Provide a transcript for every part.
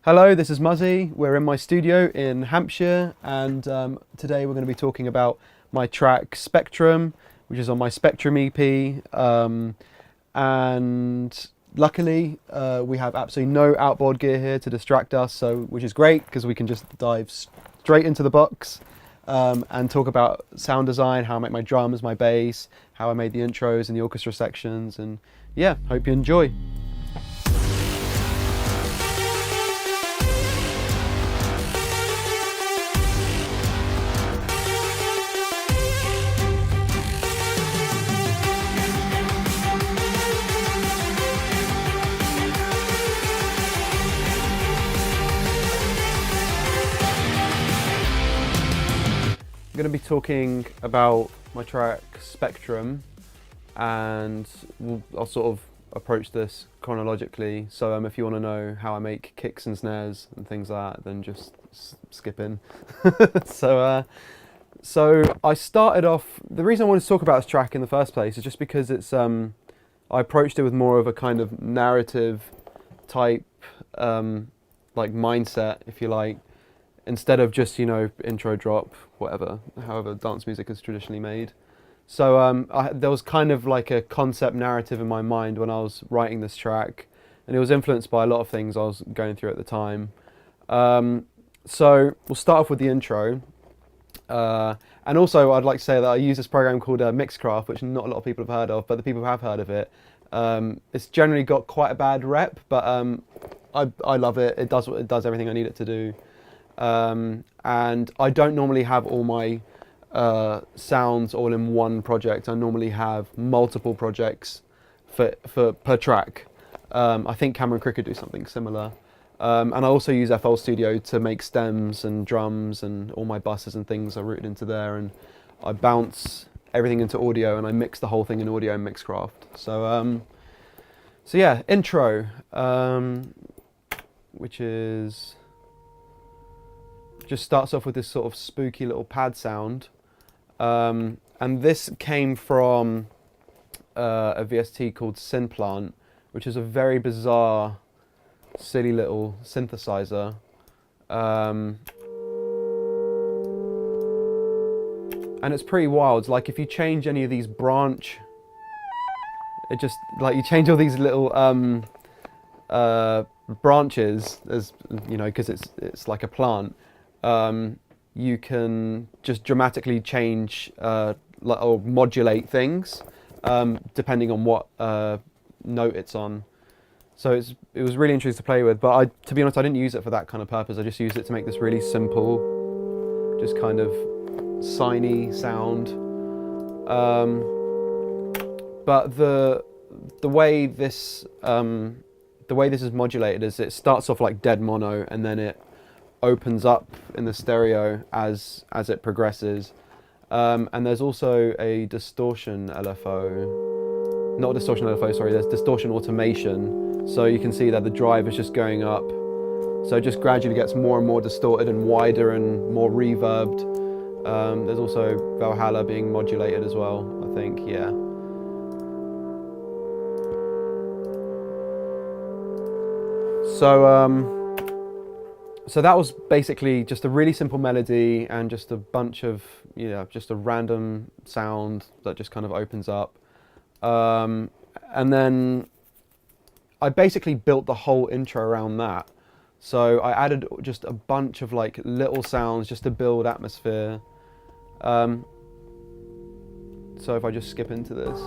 Hello, this is Muzzy. We're in my studio in Hampshire, and today we're going to be talking about my track Spectrum, which is on my Spectrum EP. And luckily, we have absolutely no outboard gear here to distract us, which is great because we can just dive straight into the box and talk about sound design, how I make my drums, my bass, how I made the intros and the orchestra sections, and yeah, hope you enjoy. I'm going to be talking about my track Spectrum, and I'll sort of approach this chronologically. So if you want to know how I make kicks and snares and things like that, then just skip in. So I started off. The reason I wanted to talk about this track in the first place is just because it's I approached it with more of a kind of narrative type like mindset, if you like, instead of just, intro drop, whatever, however dance music is traditionally made. So there was kind of like a concept narrative in my mind when I was writing this track, and it was influenced by a lot of things I was going through at the time. So we'll start off with the intro. And also I'd like to say that I use this program called Mixcraft, which not a lot of people have heard of, but the people who have heard of it, it's generally got quite a bad rep, but I love it. It does everything I need it to do. And I don't normally have all my sounds all in one project. I normally have multiple projects per track. I think Cameron Cricket do something similar. And I also use FL Studio to make stems and drums, and all my buses and things are routed into there, and I bounce everything into audio and I mix the whole thing in audio in Mixcraft. So yeah, intro, which is just starts off with this sort of spooky little pad sound, and this came from a VST called Synplant, which is a very bizarre, silly little synthesizer. And it's pretty wild. Like if you change any of these it just like you change all these little branches, as you know, because it's like a plant. You can just dramatically change or modulate things depending on what note it's on. So it was really interesting to play with, but to be honest, I didn't use it for that kind of purpose. I just used it to make this really simple, just kind of siny sound. But the way this is modulated is it starts off like dead mono, and then it opens up in the stereo as it progresses. And there's also a distortion LFO, not distortion LFO, sorry, there's distortion automation. So you can see that the drive is just going up. So it just gradually gets more and more distorted and wider and more reverbed. There's also Valhalla being modulated as well, I think, yeah. So that was basically just a really simple melody and just a bunch of, just a random sound that just kind of opens up. And then I basically built the whole intro around that. So I added just a bunch of like little sounds just to build atmosphere. So if I just skip into this,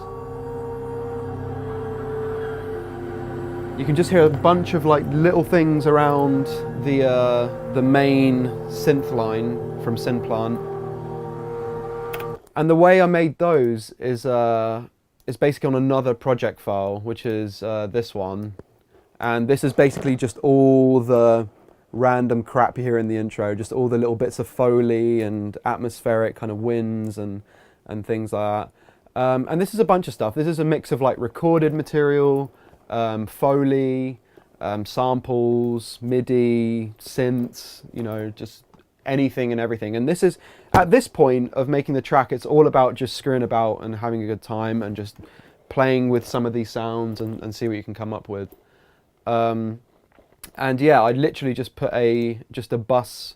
you can just hear a bunch of like little things around the main synth line from Synplant. And the way I made those is basically on another project file, which is this one. And this is basically just all the random crap you hear in the intro, just all the little bits of Foley and atmospheric kind of winds and things like that. And this is a bunch of stuff. This is a mix of like recorded material, Foley, samples, MIDI, synths, just anything and everything. And this is, at this point of making the track, it's all about just screwing about and having a good time and just playing with some of these sounds and see what you can come up with. And yeah, I literally just put just a bus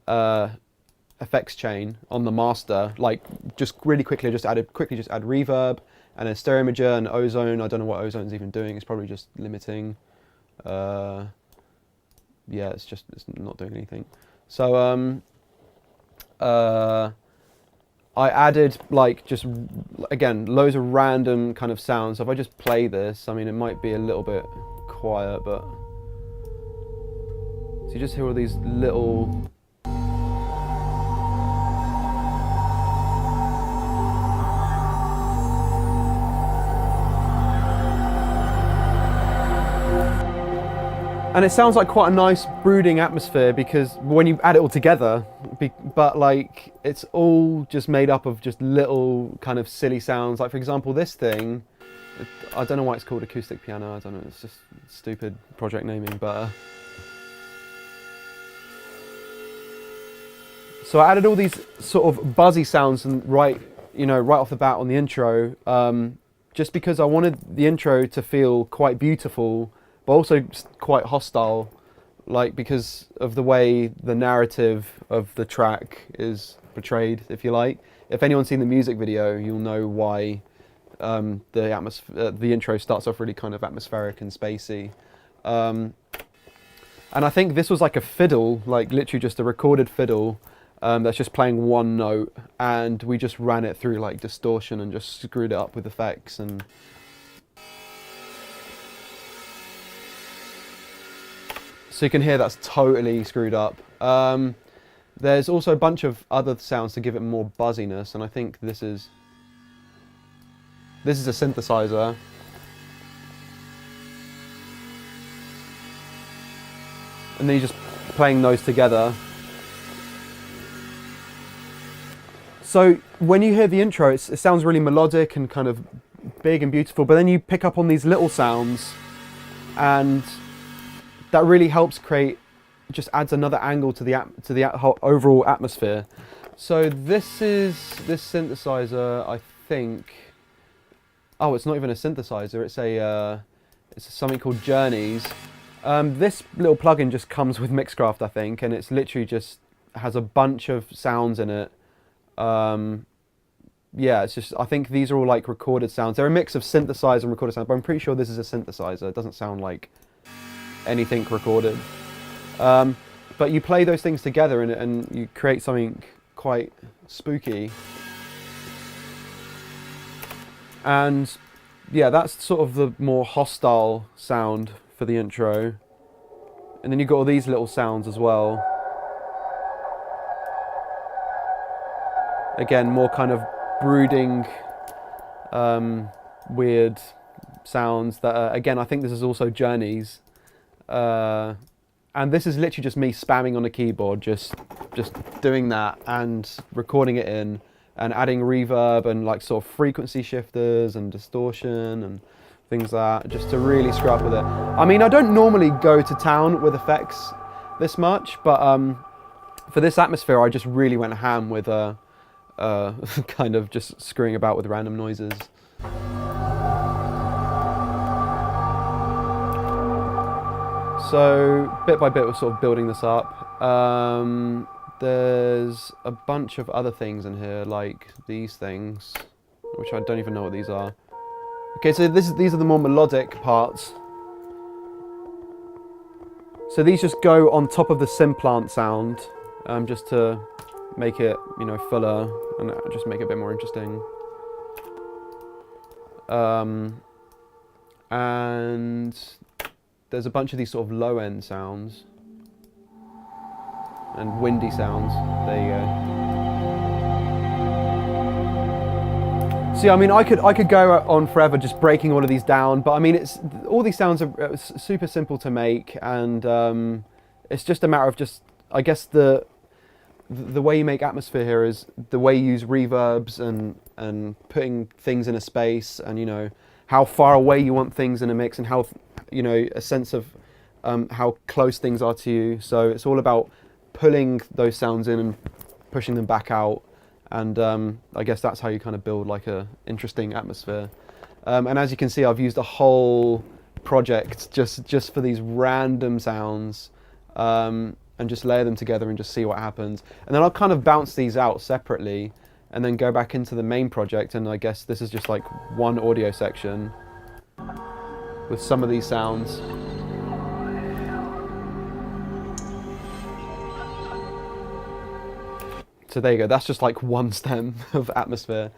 effects chain on the master, like just really quickly just add reverb and then stereo imager and ozone. I don't know what ozone's even doing. It's probably just limiting. Yeah, it's not doing anything. So I added like just again loads of random kind of sounds. So if I just play this, I mean it might be a little bit quiet, but so you just hear all these little and it sounds like quite a nice brooding atmosphere because when you add it all together, but like it's all just made up of just little kind of silly sounds. Like for example, this thing, I don't know why it's called acoustic piano. I don't know, it's just stupid project naming, but so I added all these sort of buzzy sounds and right off the bat on the intro, just because I wanted the intro to feel quite beautiful, but also quite hostile, like because of the way the narrative of the track is portrayed, if you like. If anyone's seen the music video, you'll know why the intro starts off really kind of atmospheric and spacey. And I think this was like a fiddle, like literally just a recorded fiddle that's just playing one note, and we just ran it through like distortion and just screwed it up with effects. And so you can hear that's totally screwed up. There's also a bunch of other sounds to give it more buzziness, and I think this is a synthesizer. And then you're just playing those together. So when you hear the intro, it sounds really melodic and kind of big and beautiful, but then you pick up on these little sounds, and that really helps just adds another angle to the whole overall atmosphere. So this synthesizer, I think. Oh, it's not even a synthesizer. It's something called Journeys. This little plugin just comes with Mixcraft, I think, and it's literally just has a bunch of sounds in it. Yeah, it's just, I think these are all like recorded sounds. They're a mix of synthesizer and recorded sounds, but I'm pretty sure this is a synthesizer. It doesn't sound like anything recorded. But you play those things together and you create something quite spooky. And yeah, that's sort of the more hostile sound for the intro. And then you've got all these little sounds as well. Again, more kind of brooding, weird sounds that, again, I think this is also Journeys. And this is literally just me spamming on a keyboard, just doing that and recording it in and adding reverb and like sort of frequency shifters and distortion and things like that, just to really screw up with it. I mean, I don't normally go to town with effects this much, but for this atmosphere, I just really went ham with kind of just screwing about with random noises. So bit by bit we're sort of building this up. There's a bunch of other things in here, like these things, which I don't even know what these are. Okay, so these are the more melodic parts. So these just go on top of the Simplant sound, just to make it, fuller and just make it a bit more interesting. And there's a bunch of these sort of low-end sounds and windy sounds. There you go. See, I mean, I could go on forever just breaking all of these down, but I mean, all these sounds are super simple to make, and it's just a matter of I guess the way you make atmosphere here is the way you use reverbs and putting things in a space, and how far away you want things in a mix, and how a sense of how close things are to you. So it's all about pulling those sounds in and pushing them back out, and I guess that's how you kind of build like a interesting atmosphere. And as you can see, I've used a whole project just for these random sounds, and just layer them together and just see what happens. And then I'll kind of bounce these out separately and then go back into the main project, and I guess this is just like one audio section with some of these sounds. So there you go, that's just like one stem of atmosphere.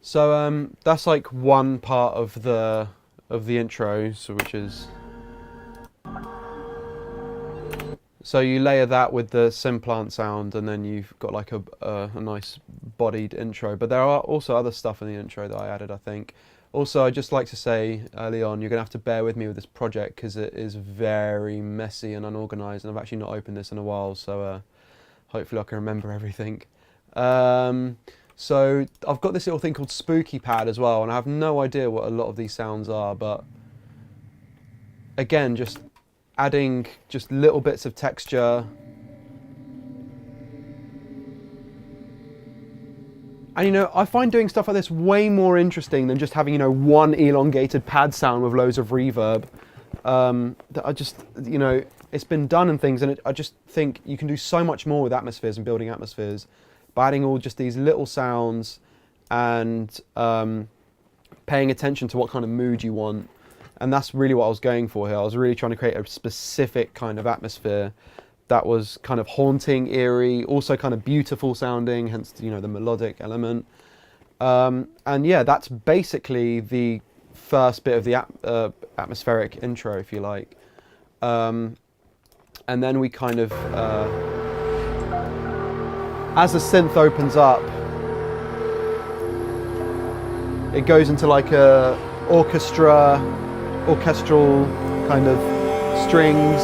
So that's like one part of the intro, so which is, so you layer that with the Simplant sound, and then you've got like a nice bodied intro. But there are also other stuff in the intro that I added, I think. Also, I'd just like to say early on, you're gonna have to bear with me with this project because it is very messy and unorganized, and I've actually not opened this in a while, so hopefully I can remember everything. So I've got this little thing called Spooky Pad as well, and I have no idea what a lot of these sounds are, but again, just adding just little bits of texture. And you know, I find doing stuff like this way more interesting than just having, you know, one elongated pad sound with loads of reverb. That I just, you know, it's been done and things, and I just think you can do so much more with atmospheres and building atmospheres by adding all just these little sounds and paying attention to what kind of mood you want. And that's really what I was going for here. I was really trying to create a specific kind of atmosphere that was kind of haunting, eerie, also kind of beautiful sounding, hence, you know, the melodic element. And yeah, that's basically the first bit of the atmospheric intro, if you like. And then we kind of, as the synth opens up, it goes into like a orchestral kind of strings.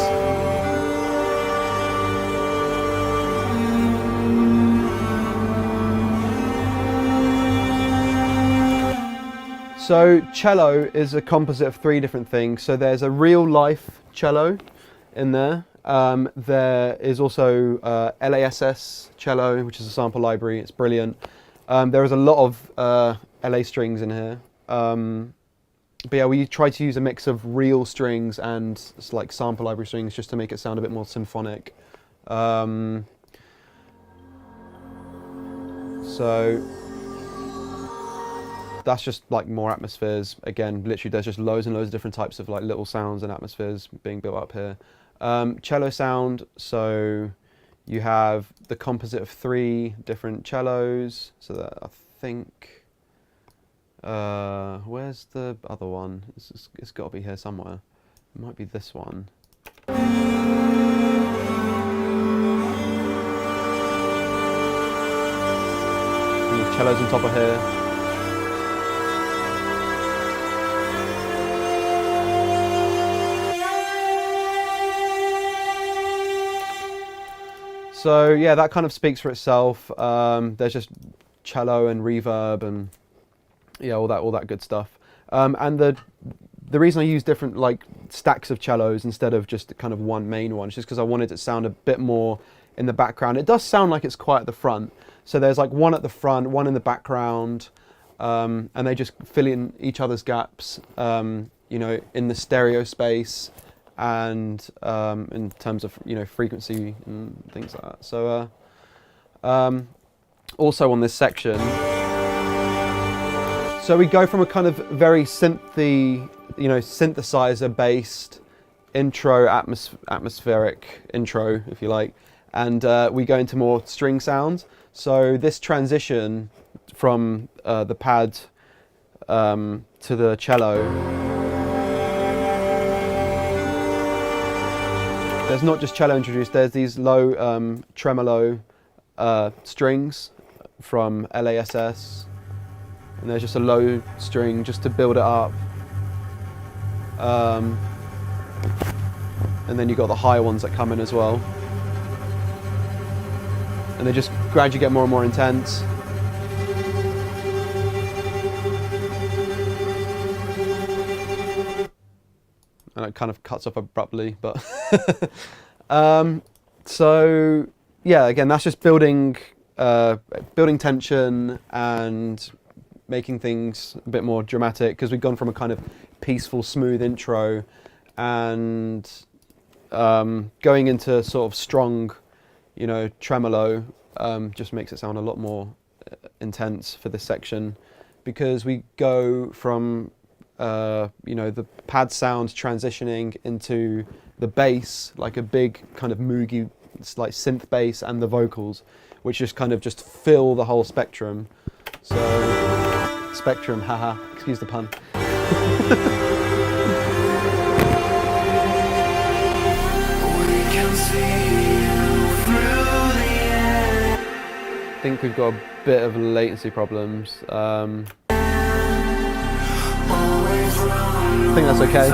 So cello is a composite of three different things. So there's a real life cello in there. There is also LASS cello, which is a sample library. It's brilliant. There is a lot of LA strings in here. But yeah, we try to use a mix of real strings and like sample library strings just to make it sound a bit more symphonic. So that's just like more atmospheres. Again, literally there's just loads and loads of different types of like little sounds and atmospheres being built up here. Cello sound, so you have the composite of three different cellos. So that I think, where's the other one? It's got to be here somewhere. It might be this one. Cellos on top of here. So yeah, that kind of speaks for itself. There's just cello and reverb and yeah, all that good stuff. And the reason I use different like stacks of cellos instead of just kind of one main one is just because I wanted it to sound a bit more in the background. It does sound like it's quiet at the front. So there's like one at the front, one in the background, and they just fill in each other's gaps, you know, in the stereo space. And in terms of, you know, frequency and things like that. So also on this section, so we go from a kind of very synthy, you know, synthesizer based intro, atmospheric intro, if you like, and we go into more string sounds. So this transition from the pad to the cello, there's not just cello introduced, there's these low tremolo strings from LASS, and there's just a low string just to build it up. And then you've got the higher ones that come in as well. And they just gradually get more and more intense. And it kind of cuts off abruptly, but so yeah, again, that's just building tension and making things a bit more dramatic, because we've gone from a kind of peaceful, smooth intro, and going into sort of strong, you know, tremolo just makes it sound a lot more intense for this section, because we go from you know, the pad sound transitioning into the bass, like a big kind of moogie, like synth bass, and the vocals, which just kind of just fill the whole spectrum. So spectrum, haha, excuse the pun. I think we've got a bit of latency problems. I think that's okay.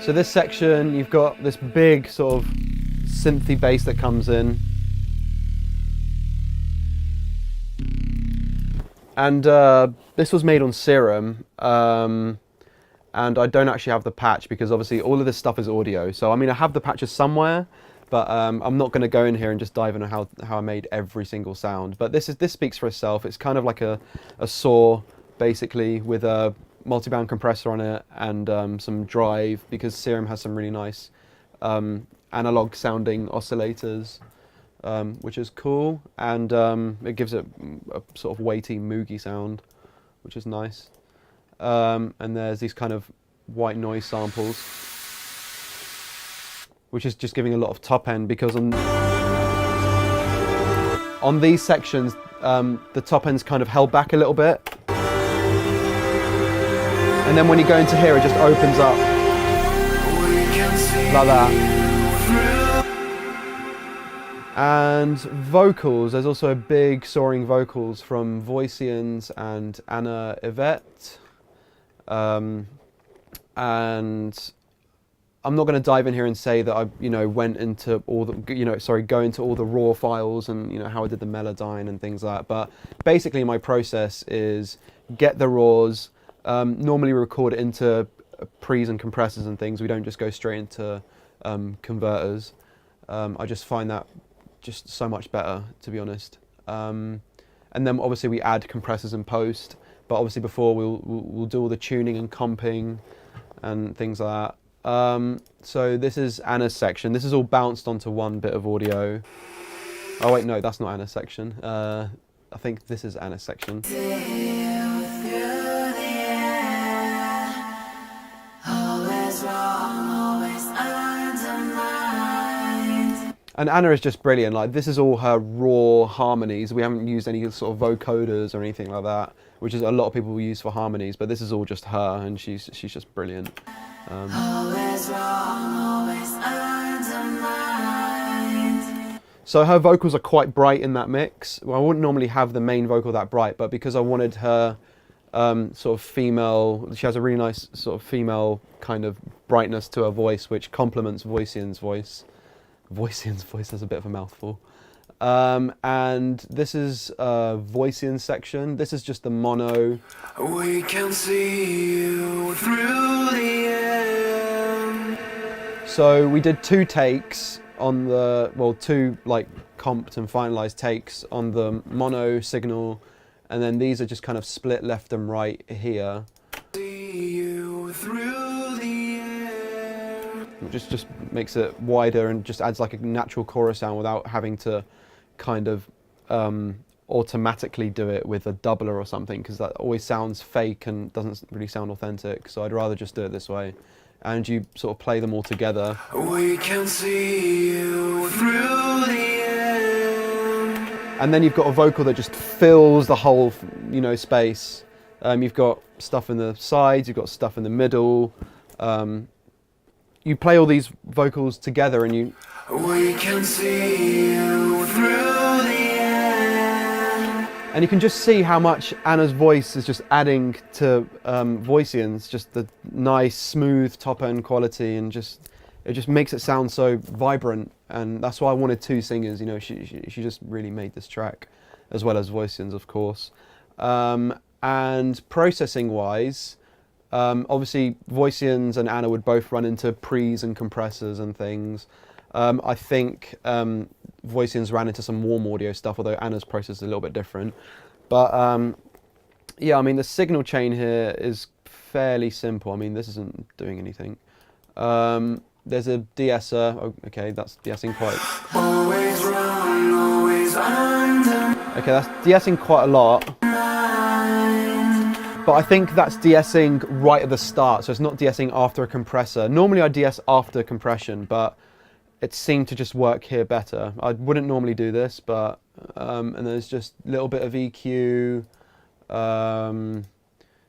So this section, you've got this big sort of synthy bass that comes in. And this was made on Serum, and I don't actually have the patch, because obviously all of this stuff is audio. So I mean, I have the patches somewhere, but I'm not going to go in here and just dive into how I made every single sound. But this speaks for itself. It's kind of like a saw, basically, with a multi-band compressor on it and some drive, because Serum has some really nice analog sounding oscillators, which is cool, and it gives it a sort of weighty, moogie sound, which is nice. And there's these kind of white noise samples, which is just giving a lot of top end, because on these sections the top end's kind of held back a little bit, and then when you go into here, it just opens up like that. And vocals, there's also a big soaring vocals from Voicians and Anna Yvette. And I'm not going to dive in here and say that I, you know, went into all the, go into all the raw files and, you know, how I did the Melodyne and things like that. But basically my process is get the raws, normally record it into pre's and compressors and things. We don't just go straight into converters. I just find that just so much better, to be honest. And then obviously we add compressors in post, but obviously before we'll do all the tuning and comping and things like that. So this is Anna's section. This is all bounced onto one bit of audio. Oh wait, no, that's not Anna's section. I think this is Anna's section. And Anna is just brilliant. Like, this is all her raw harmonies. We haven't used any sort of vocoders or anything like that, which is a lot of people will use for harmonies, but this is all just her, and she's just brilliant. So her vocals are quite bright in that mix. Well, I wouldn't normally have the main vocal that bright, but because I wanted her sort of female, she has a really nice sort of female kind of brightness to her voice, which complements Voician's voice. Voician's voice is a bit of a mouthful. And this is Voician's section. This is just the mono. We can see you through the end. So we did 2 takes on the, well, 2 like comped and finalized takes on the mono signal, and then these are just kind of split left and right here. See you through the end. Just makes it wider and just adds like a natural chorus sound without having to kind of automatically do it with a doubler or something, because that always sounds fake and doesn't really sound authentic. So I'd rather just do it this way, and you sort of play them all together. We can see you through the end. And then you've got a vocal that just fills the whole, you know, space. You've got stuff in the sides, you've got stuff in the middle. You play all these vocals together and you... We can see you through the end. And you can just see how much Anna's voice is just adding to Voician's, just the nice, smooth top-end quality, and just it just makes it sound so vibrant. And that's why I wanted 2 singers, you know, she just really made this track, as well as Voician's, of course. And processing-wise, Obviously, Voicians and Anna would both run into pre's and compressors and things. I think Voicians ran into some warm audio stuff, although Anna's process is a little bit different. But yeah, I mean, the signal chain here is fairly simple. I mean, this isn't doing anything. There's a de-esser. Oh, okay, that's de-essing quite... Always run, always under. Okay, that's de-essing quite a lot. But I think that's de-essing right at the start, so it's not de-essing after a compressor. Normally I de-ess after compression, but it seemed to just work here better. I wouldn't normally do this, but... and there's just a little bit of EQ,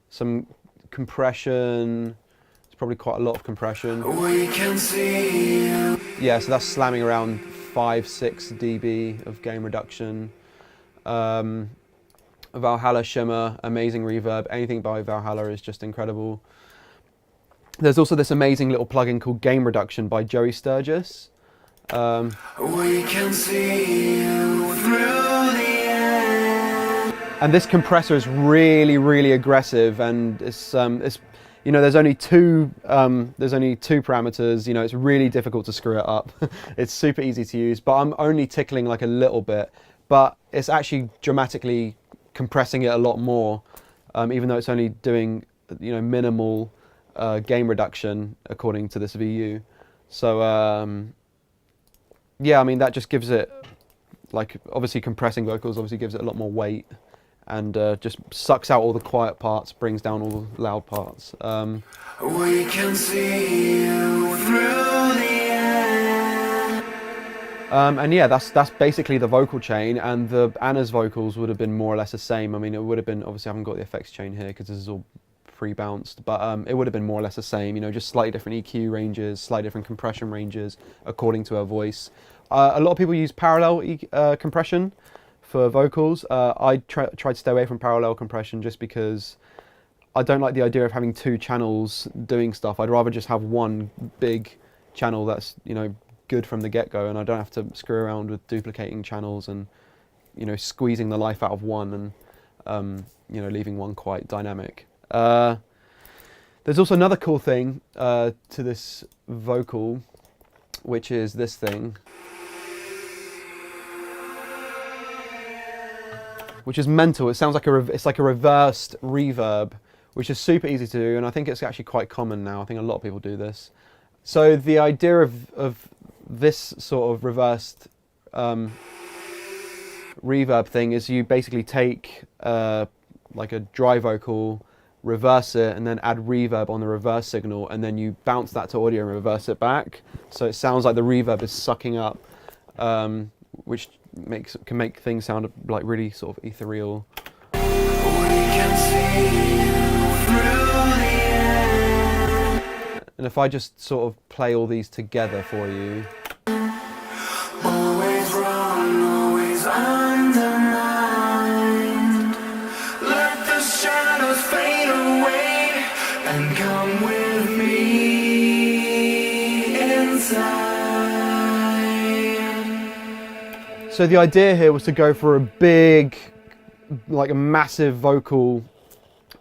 some compression. It's probably quite a lot of compression. We can see you. Yeah, so that's slamming around 5-6 dB of gain reduction. Valhalla shimmer, amazing reverb. Anything by Valhalla is just incredible. There's also this amazing little plugin called Gain Reduction by Joey Sturgis. We can see you through the air. And this compressor is really, really aggressive, and it's you know, there's only two parameters. You know, it's really difficult to screw it up. It's super easy to use, but I'm only tickling like a little bit, but it's actually dramatically compressing it a lot more, even though it's only doing, you know, minimal gain reduction according to this VU. So yeah, I mean, that just gives it, like, obviously compressing vocals obviously gives it a lot more weight, and just sucks out all the quiet parts, brings down all the loud parts. We can see you through the air. And yeah, that's basically the vocal chain, and the Anna's vocals would have been more or less the same. I mean, it would have been, obviously I haven't got the effects chain here because this is all pre-bounced, but it would have been more or less the same, you know, just slightly different EQ ranges, slightly different compression ranges according to her voice. A lot of people use parallel compression for vocals. I tried to stay away from parallel compression just because I don't like the idea of having two channels doing stuff. I'd rather just have one big channel that's, you know, good from the get-go, and I don't have to screw around with duplicating channels and, you know, squeezing the life out of one and, you know, leaving one quite dynamic. There's also another cool thing to this vocal, which is this thing, which is mental. It sounds like it's like a reversed reverb, which is super easy to do, and I think it's actually quite common now. I think a lot of people do this. So the idea of this sort of reversed reverb thing is you basically take like a dry vocal, reverse it, and then add reverb on the reverse signal, and then you bounce that to audio and reverse it back. So it sounds like the reverb is sucking up, which can make things sound like really sort of ethereal. We can see you through the air. And if I just sort of play all these together for you. Always wrong, always undermined. Let the shadows fade away and come with me inside. So the idea here was to go for a big, like a massive vocal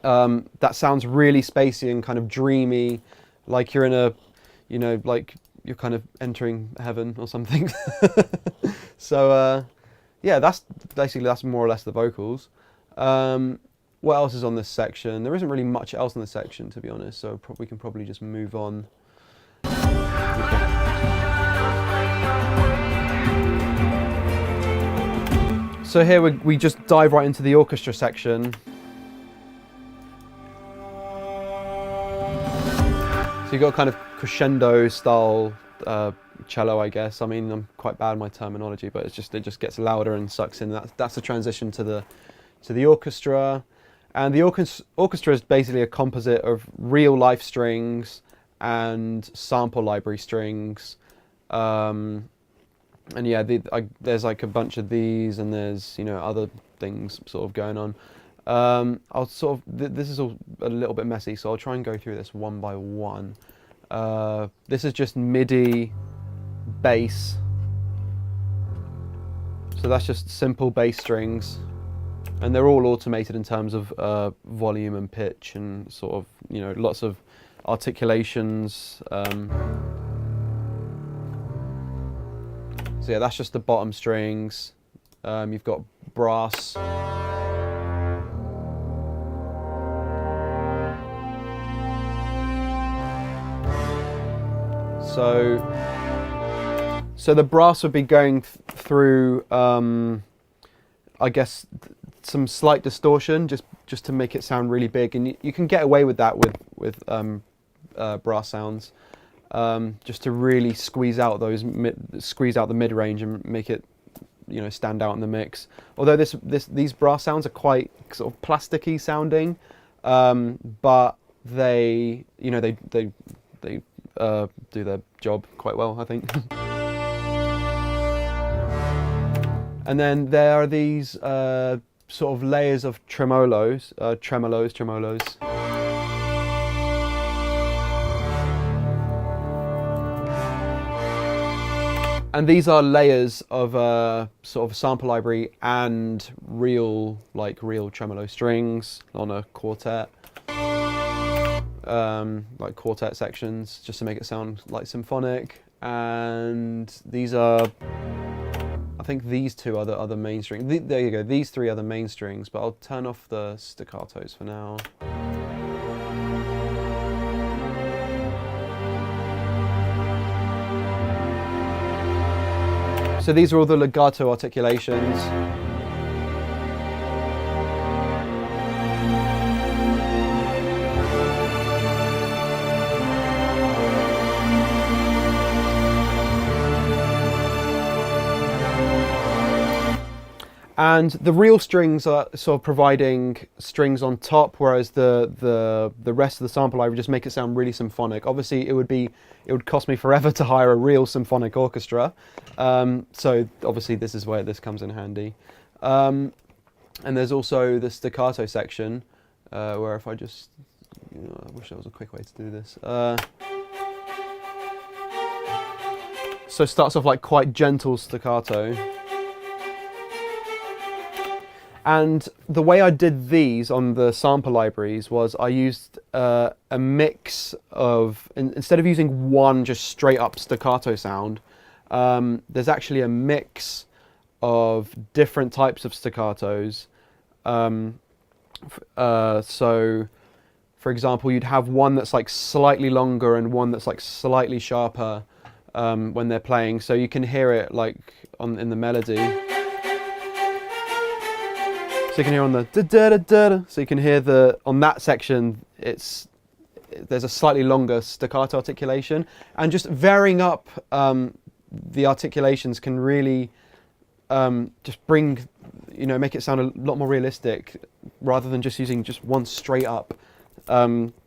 that sounds really spacey and kind of dreamy, like you're in a, you know, like you're kind of entering heaven or something. So yeah, that's more or less the vocals. What else is on this section? There isn't really much else on this section, to be honest, so we can probably just move on. Okay. So here we just dive right into the orchestra section. So you've got kind of crescendo style cello, I guess. I mean, I'm quite bad at my terminology, but it just gets louder and sucks in. That's the transition to the orchestra, and the orchestra is basically a composite of real life strings and sample library strings. And yeah, there's like a bunch of these, and there's, you know, other things sort of going on. I'll sort of, this is all a little bit messy, so I'll try and go through this one by one. This is just MIDI bass. So that's just simple bass strings. and they're all automated in terms of volume and pitch and sort of, you know, lots of articulations. So yeah, that's just the bottom strings. You've got brass. So the brass would be going through, I guess, some slight distortion, just to make it sound really big, and you can get away with that with brass sounds, just to really squeeze out the mid range and make it, you know, stand out in the mix. Although these brass sounds are quite sort of plasticky sounding, but they, you know, they do their job quite well, I think. And then there are these sort of layers of tremolos. And these are layers of sort of sample library and real tremolo strings on a quartet. Like quartet sections, just to make it sound like symphonic. And these are, I think these two are the main strings. There you go, these three are the main strings, but I'll turn off the staccatos for now. So these are all the legato articulations. And the real strings are sort of providing strings on top, whereas the rest of the sample library just make it sound really symphonic. Obviously, it would cost me forever to hire a real symphonic orchestra. So obviously, this is where this comes in handy. And there's also the staccato section, where if I just, you know, I wish there was a quick way to do this. So it starts off like quite gentle staccato. And the way I did these on the sample libraries was I used a mix of, instead of using one just straight up staccato sound, there's actually a mix of different types of staccatos. So, for example, you'd have one that's like slightly longer and one that's like slightly sharper when they're playing. So you can hear it like in the melody. So you can hear on the da da da da. So you can hear on that section, there's a slightly longer staccato articulation, and just varying up the articulations can really just bring, you know, make it sound a lot more realistic, rather than just using just one straight up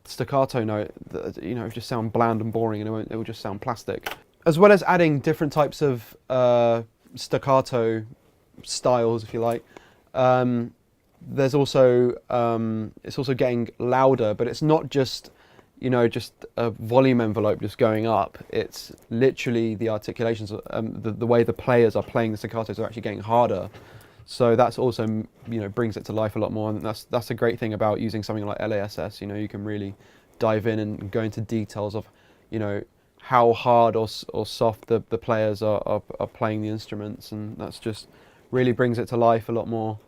staccato note. That, you know, it just sound bland and boring, and it will just sound plastic. As well as adding different types of staccato styles, if you like. There's also it's also getting louder, but it's not just, you know, just a volume envelope just going up. It's literally the articulations, the way the players are playing the staccatos are actually getting harder. So that's also, you know, brings it to life a lot more, and that's a great thing about using something like LASS. You know, you can really dive in and go into details of, you know, how hard or soft the players are playing the instruments, and that's just really brings it to life a lot more.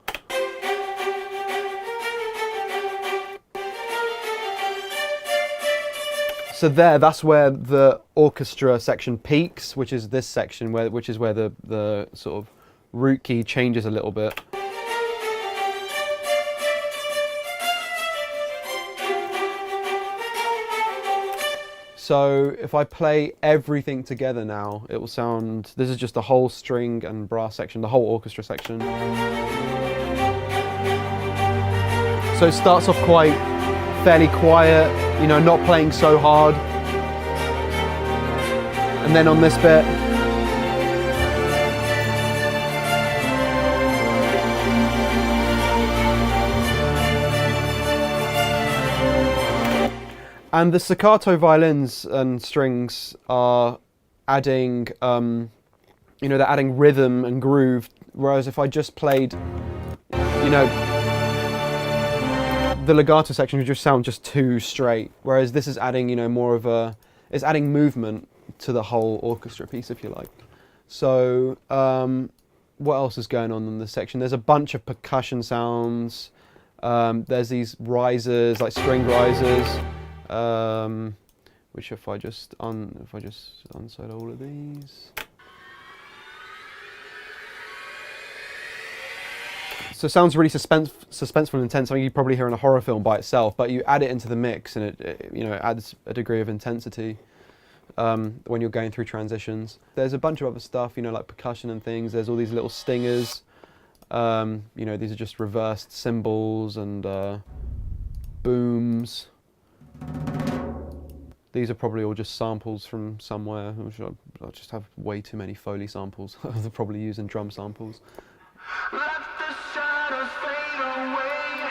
So that's where the orchestra section peaks, which is this section, which is where the sort of root key changes a little bit. So if I play everything together now, it will sound, this is just the whole string and brass section, the whole orchestra section. So it starts off fairly quiet, you know, not playing so hard. And then on this bit, and the staccato violins and strings are adding, you know, they're adding rhythm and groove. Whereas if I just played, you know, the legato section would just sound just too straight, whereas this is adding, you know, more of a, it's adding movement to the whole orchestra piece, if you like. So what else is going on in this section? There's a bunch of percussion sounds. There's these risers, like string risers, which if I just unside all of these. So it sounds really suspenseful and intense, something you'd probably hear in a horror film by itself, but you add it into the mix and it you know, adds a degree of intensity when you're going through transitions. There's a bunch of other stuff, you know, like percussion and things. There's all these little stingers. You know, these are just reversed cymbals and booms. These are probably all just samples from somewhere. I just have way too many Foley samples. They're probably using drum samples.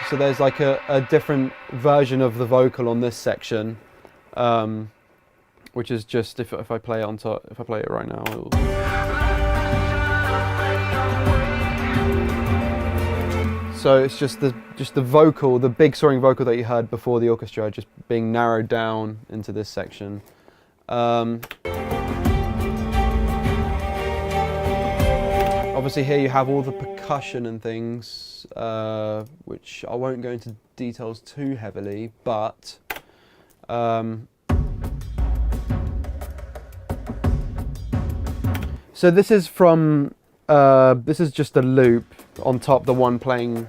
So there's like a different version of the vocal on this section, which is just if I play it on top, if I play it right now, it'll... So it's just the vocal, the big soaring vocal that you heard before the orchestra, just being narrowed down into this section. Obviously here you have all the percussion and things, which I won't go into details too heavily, but so this is from, this is just a loop on top, the one playing,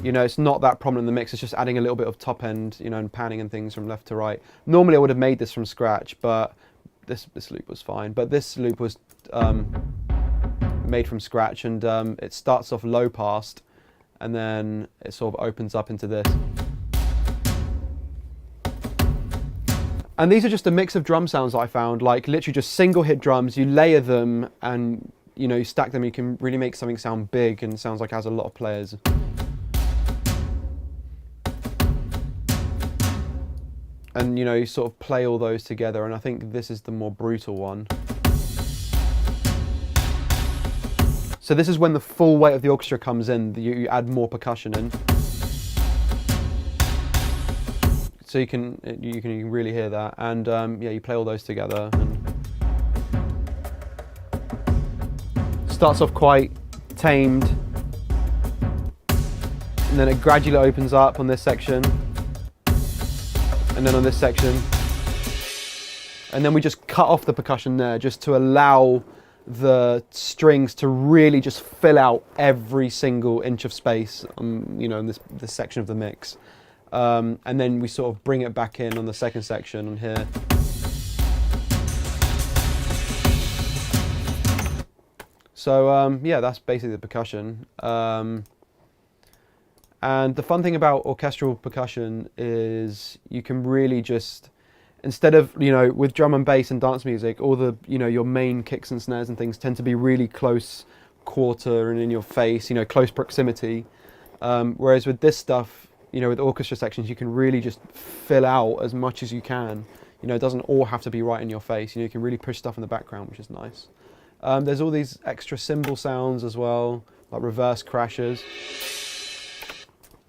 you know, it's not that prominent in the mix, it's just adding a little bit of top end, you know, and panning and things from left to right. Normally I would have made this from scratch, but this loop was fine. But this loop was made from scratch, and it starts off low passed and then it sort of opens up into this. And these are just a mix of drum sounds that I found, like literally just single hit drums. You layer them and, you know, you stack them, you can really make something sound big and sounds like it has a lot of players. And, you know, you sort of play all those together, and I think this is the more brutal one. So this is when the full weight of the orchestra comes in, you add more percussion in. So you can really hear that, and yeah, you play all those together. And starts off quite tamed, and then it gradually opens up on this section, and then on this section, and then we just cut off the percussion there just to allow the strings to really just fill out every single inch of space, you know, in this section of the mix. And then we sort of bring it back in on the second section on here. So yeah, that's basically the percussion. And the fun thing about orchestral percussion is you can really just, instead of, you know, with drum and bass and dance music, all the, you know, your main kicks and snares and things tend to be really close quarter and in your face, you know, close proximity. Whereas with this stuff, you know, with orchestra sections, you can really just fill out as much as you can. You know, it doesn't all have to be right in your face. You know, you can really push stuff in the background, which is nice. There's all these extra cymbal sounds as well, like reverse crashes.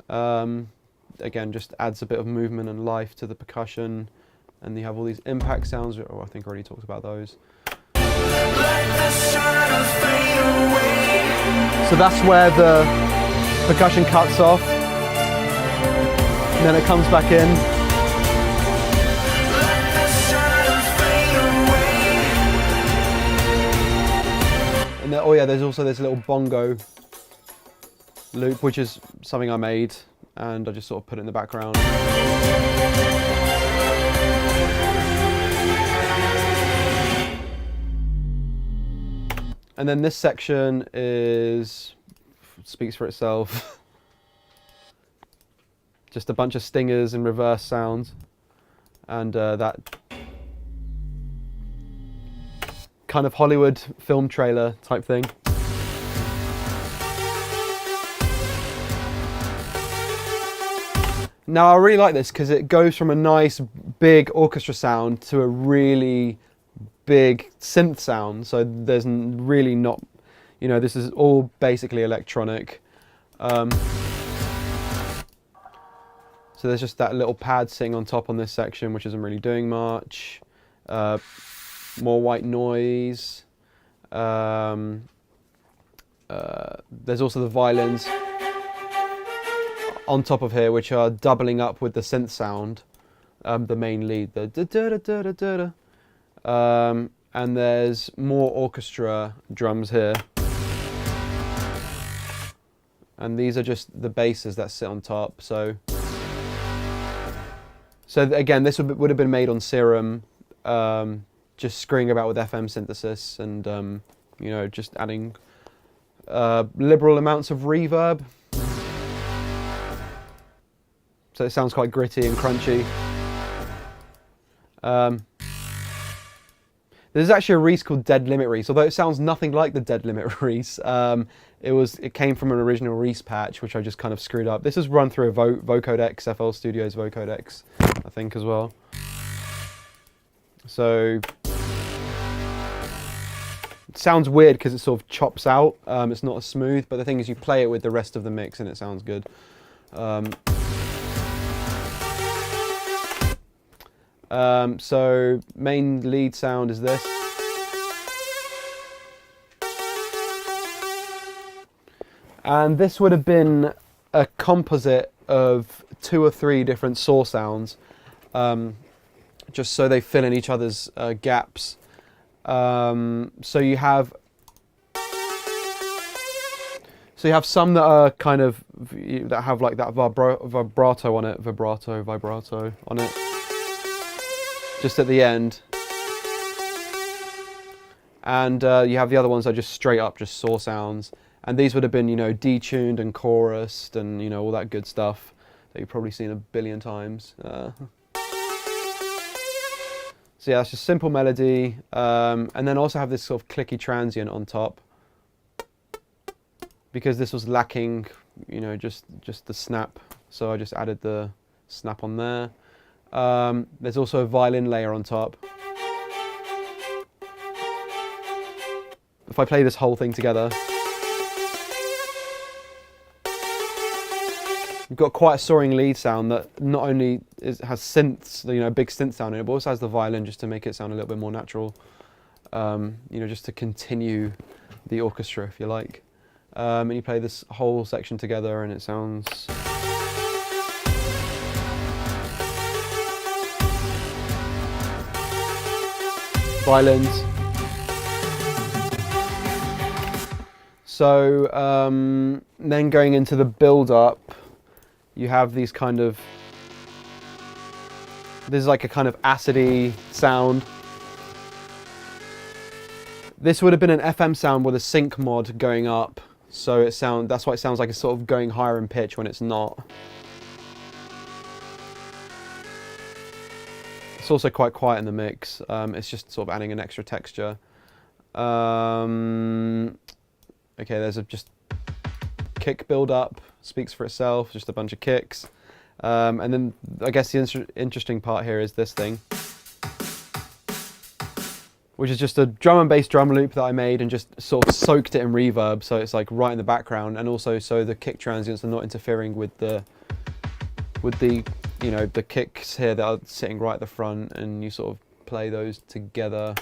Again, just adds a bit of movement and life to the percussion. And you have all these impact sounds, oh, I think I already talked about those. So that's where the percussion cuts off. And then it comes back in. And then, oh yeah, there's also this little bongo loop, which is something I made, and I just sort of put it in the background. And then this section speaks for itself. Just a bunch of stingers and reverse sounds, and that kind of Hollywood film trailer type thing. Now I really like this because it goes from a nice big orchestra sound to a really big synth sound. So there's really not, you know, this is all basically electronic. So there's just that little pad sitting on top on this section, which isn't really doing much. More white noise. There's also the violins on top of here, which are doubling up with the synth sound, the main lead, the da da da da da da. And there's more orchestra drums here. And these are just the basses that sit on top. So again, this would have been made on Serum, just screwing about with FM synthesis and you know, just adding liberal amounts of reverb. So it sounds quite gritty and crunchy. There's actually a Reese called Dead Limit Reese, although it sounds nothing like the Dead Limit Reese. It came from an original Reese patch, which I just kind of screwed up. This is run through a vocodex, FL Studios vocodex, I think, as well. So it sounds weird because it sort of chops out. It's not as smooth, but the thing is, you play it with the rest of the mix and it sounds good. So main lead sound is this. And this would have been a composite of 2 or 3 different saw sounds, just so they fill in each other's gaps. So you have some that are kind of, that have like that vibrato on it, vibrato on it, just at the end. And you have the other ones that are just straight up just saw sounds. And these would have been, you know, detuned and chorused and, you know, all that good stuff that you've probably seen a billion times. So yeah, that's just simple melody. And then also have this sort of clicky transient on top, because this was lacking, you know, just the snap. So I just added the snap on there. There's also a violin layer on top. If I play this whole thing together, you've got quite a soaring lead sound that not only has synths, you know, big synth sound in it, but also has the violin just to make it sound a little bit more natural. You know, just to continue the orchestra, if you like. And you play this whole section together and it sounds... Violins. So then going into the build-up, you have these kind of, this is like a kind of acidy sound. This would have been an FM sound with a sync mod going up, so that's why it sounds like it's sort of going higher in pitch when it's not. It's also quite quiet in the mix. It's just sort of adding an extra texture. Okay, there's just kick build up, speaks for itself, just a bunch of kicks. And then I guess the interesting part here is this thing, which is just a drum and bass drum loop that I made and just sort of soaked it in reverb, so it's like right in the background, and also so the kick transients are not interfering with the you know, the kicks here that are sitting right at the front, and you sort of play those together.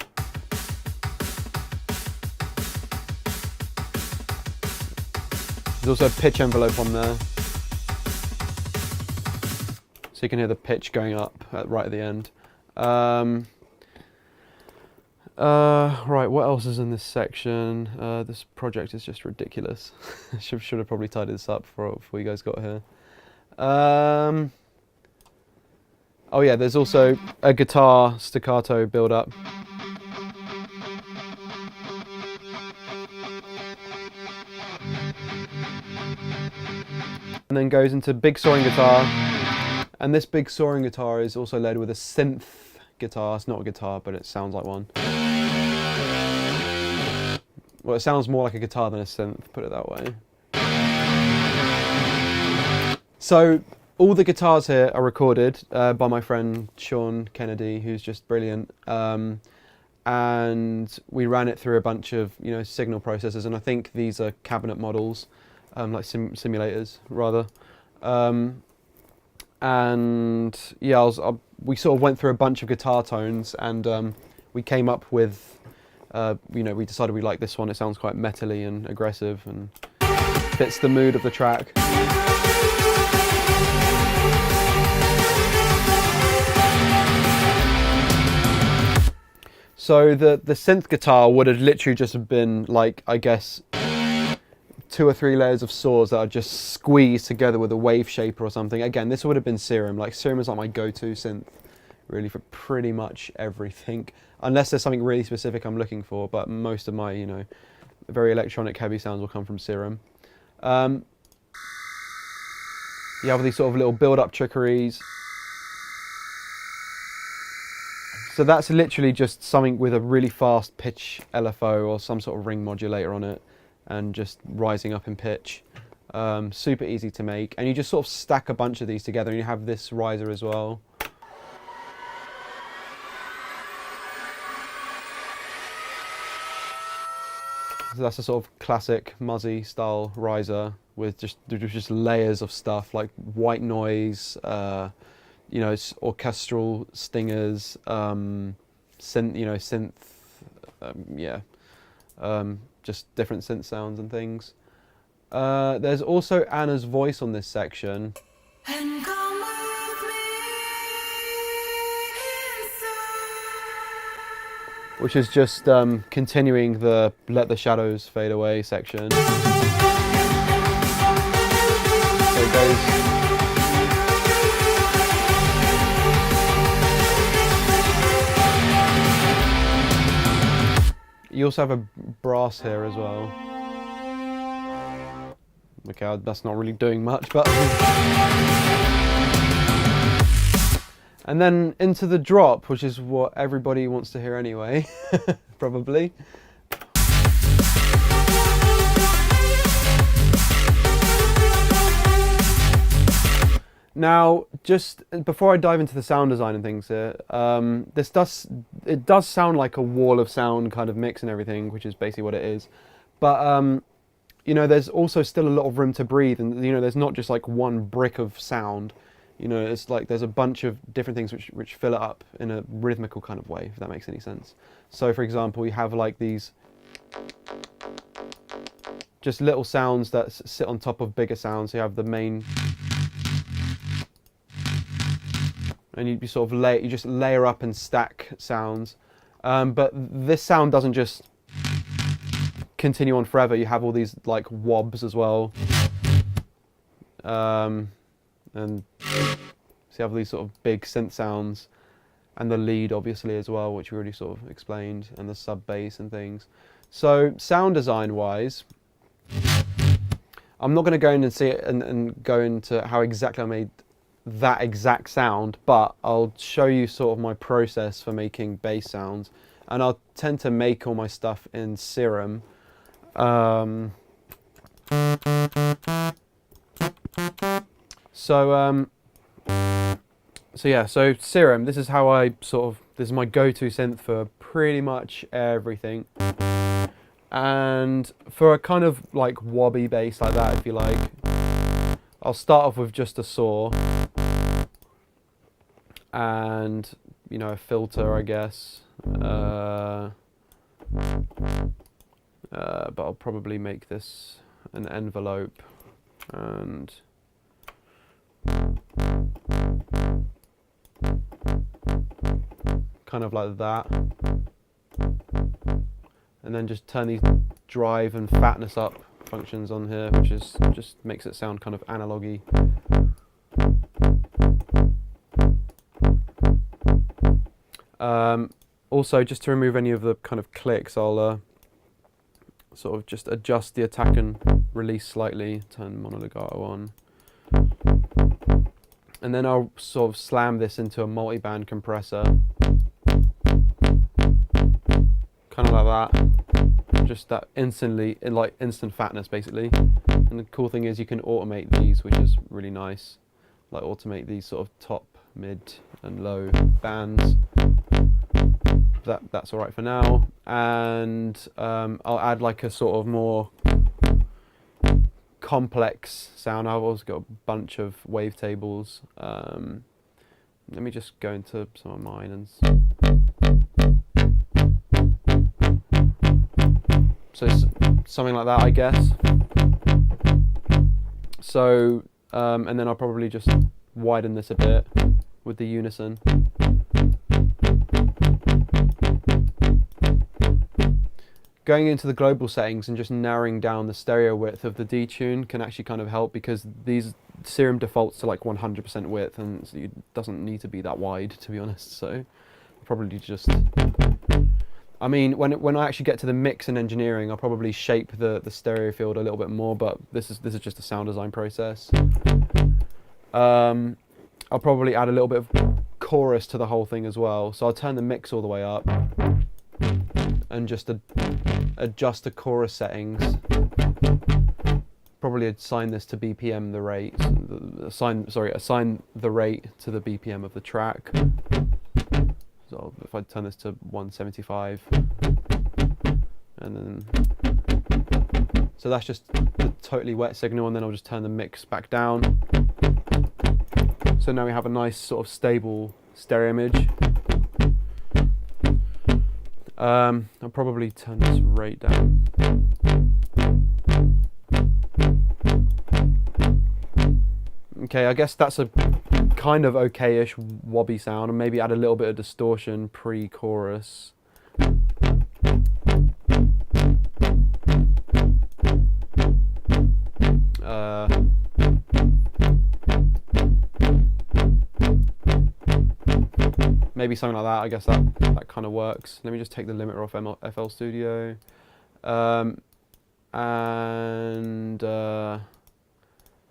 There's also a pitch envelope on there, so you can hear the pitch going up right at the end. Right, what else is in this section? This project is just ridiculous. should have probably tidied this up before you guys got here. Oh yeah, there's also a guitar staccato build-up. And then goes into big soaring guitar. And this big soaring guitar is also led with a synth guitar. It's not a guitar, but it sounds like one. Well, it sounds more like a guitar than a synth, put it that way. So all the guitars here are recorded by my friend Sean Kennedy, who's just brilliant. And we ran it through a bunch of, you know, signal processors, and I think these are cabinet models, like simulators rather. And yeah, we sort of went through a bunch of guitar tones, and we came up with, you know, we decided we like this one. It sounds quite metally and aggressive and fits the mood of the track. So the synth guitar would have literally just been like, I guess, 2 or 3 layers of saws that are just squeezed together with a wave shaper or something. Again, this would have been Serum. Like, Serum is like my go-to synth, really, for pretty much everything. Unless there's something really specific I'm looking for, but most of my, you know, very electronic heavy sounds will come from Serum. You have these sort of little build-up trickeries. So that's literally just something with a really fast pitch LFO or some sort of ring modulator on it, and just rising up in pitch. Super easy to make, and you just sort of stack a bunch of these together, and you have this riser as well. So that's a sort of classic Muzzy style riser with just layers of stuff like white noise, you know, orchestral stingers, synth, yeah, just different synth sounds and things. There's also Anna's voice on this section. And come with me inside. Which is just continuing the Let the Shadows Fade Away section. So it goes. You also have a brass here as well. Okay, that's not really doing much, but... And then into the drop, which is what everybody wants to hear anyway, probably. Now, just before I dive into the sound design and things here, it does sound like a wall of sound kind of mix and everything, which is basically what it is. But you know, there's also still a lot of room to breathe, and you know, there's not just like one brick of sound. You know, it's like there's a bunch of different things which fill it up in a rhythmical kind of way, if that makes any sense. So, for example, you have like these just little sounds that sit on top of bigger sounds. So you have the main. And you sort of you just layer up and stack sounds, but this sound doesn't just continue on forever. You have all these like wobs as well, and so you have these sort of big synth sounds, and the lead obviously as well, which we already sort of explained, and the sub bass and things. So sound design wise, I'm not going to go in and see it and go into how exactly I made that exact sound, but I'll show you sort of my process for making bass sounds, and I'll tend to make all my stuff in Serum. So yeah, so Serum, this is how I this is my go-to synth for pretty much everything. And for a kind of like wobby bass like that, if you like, I'll start off with just a saw and, you know, a filter, I guess. But I'll probably make this an envelope and kind of like that. And then just turn these drive and fatness up functions on here, which is just makes it sound kind of analogy. Also, just to remove any of the kind of clicks, I'll sort of just adjust the attack and release slightly, turn mono legato on. And then I'll sort of slam this into a multi-band compressor. Kind of like that. Just that instant fatness, basically. And the cool thing is you can automate these, which is really nice. Like automate these sort of top, mid and low bands. That's all right for now. And I'll add like a sort of more complex sound. I've also got a bunch of wavetables. Let me just go into some of mine and so something like that, I guess. So and then I'll probably just widen this a bit with the unison. Going into the global settings and just narrowing down the stereo width of the detune can actually kind of help, because these Serum defaults to like 100% width, and so it doesn't need to be that wide, to be honest. So probably just, I mean, when I actually get to the mix and engineering, I'll probably shape the stereo field a little bit more, but this is just a sound design process. I'll probably add a little bit of chorus to the whole thing as well. So I'll turn the mix all the way up and just adjust the chorus settings. Probably assign this to BPM, the rate. Assign the rate to the BPM of the track. So if I turn this to 175, and then so that's just the totally wet signal, and then I'll just turn the mix back down. So now we have a nice sort of stable stereo image. I'll probably turn this rate down. Okay, I guess that's a kind of okay-ish wobby sound, and maybe add a little bit of distortion pre-chorus. Maybe something like that. I guess that kind of works. Let me just take the limiter off FL Studio, and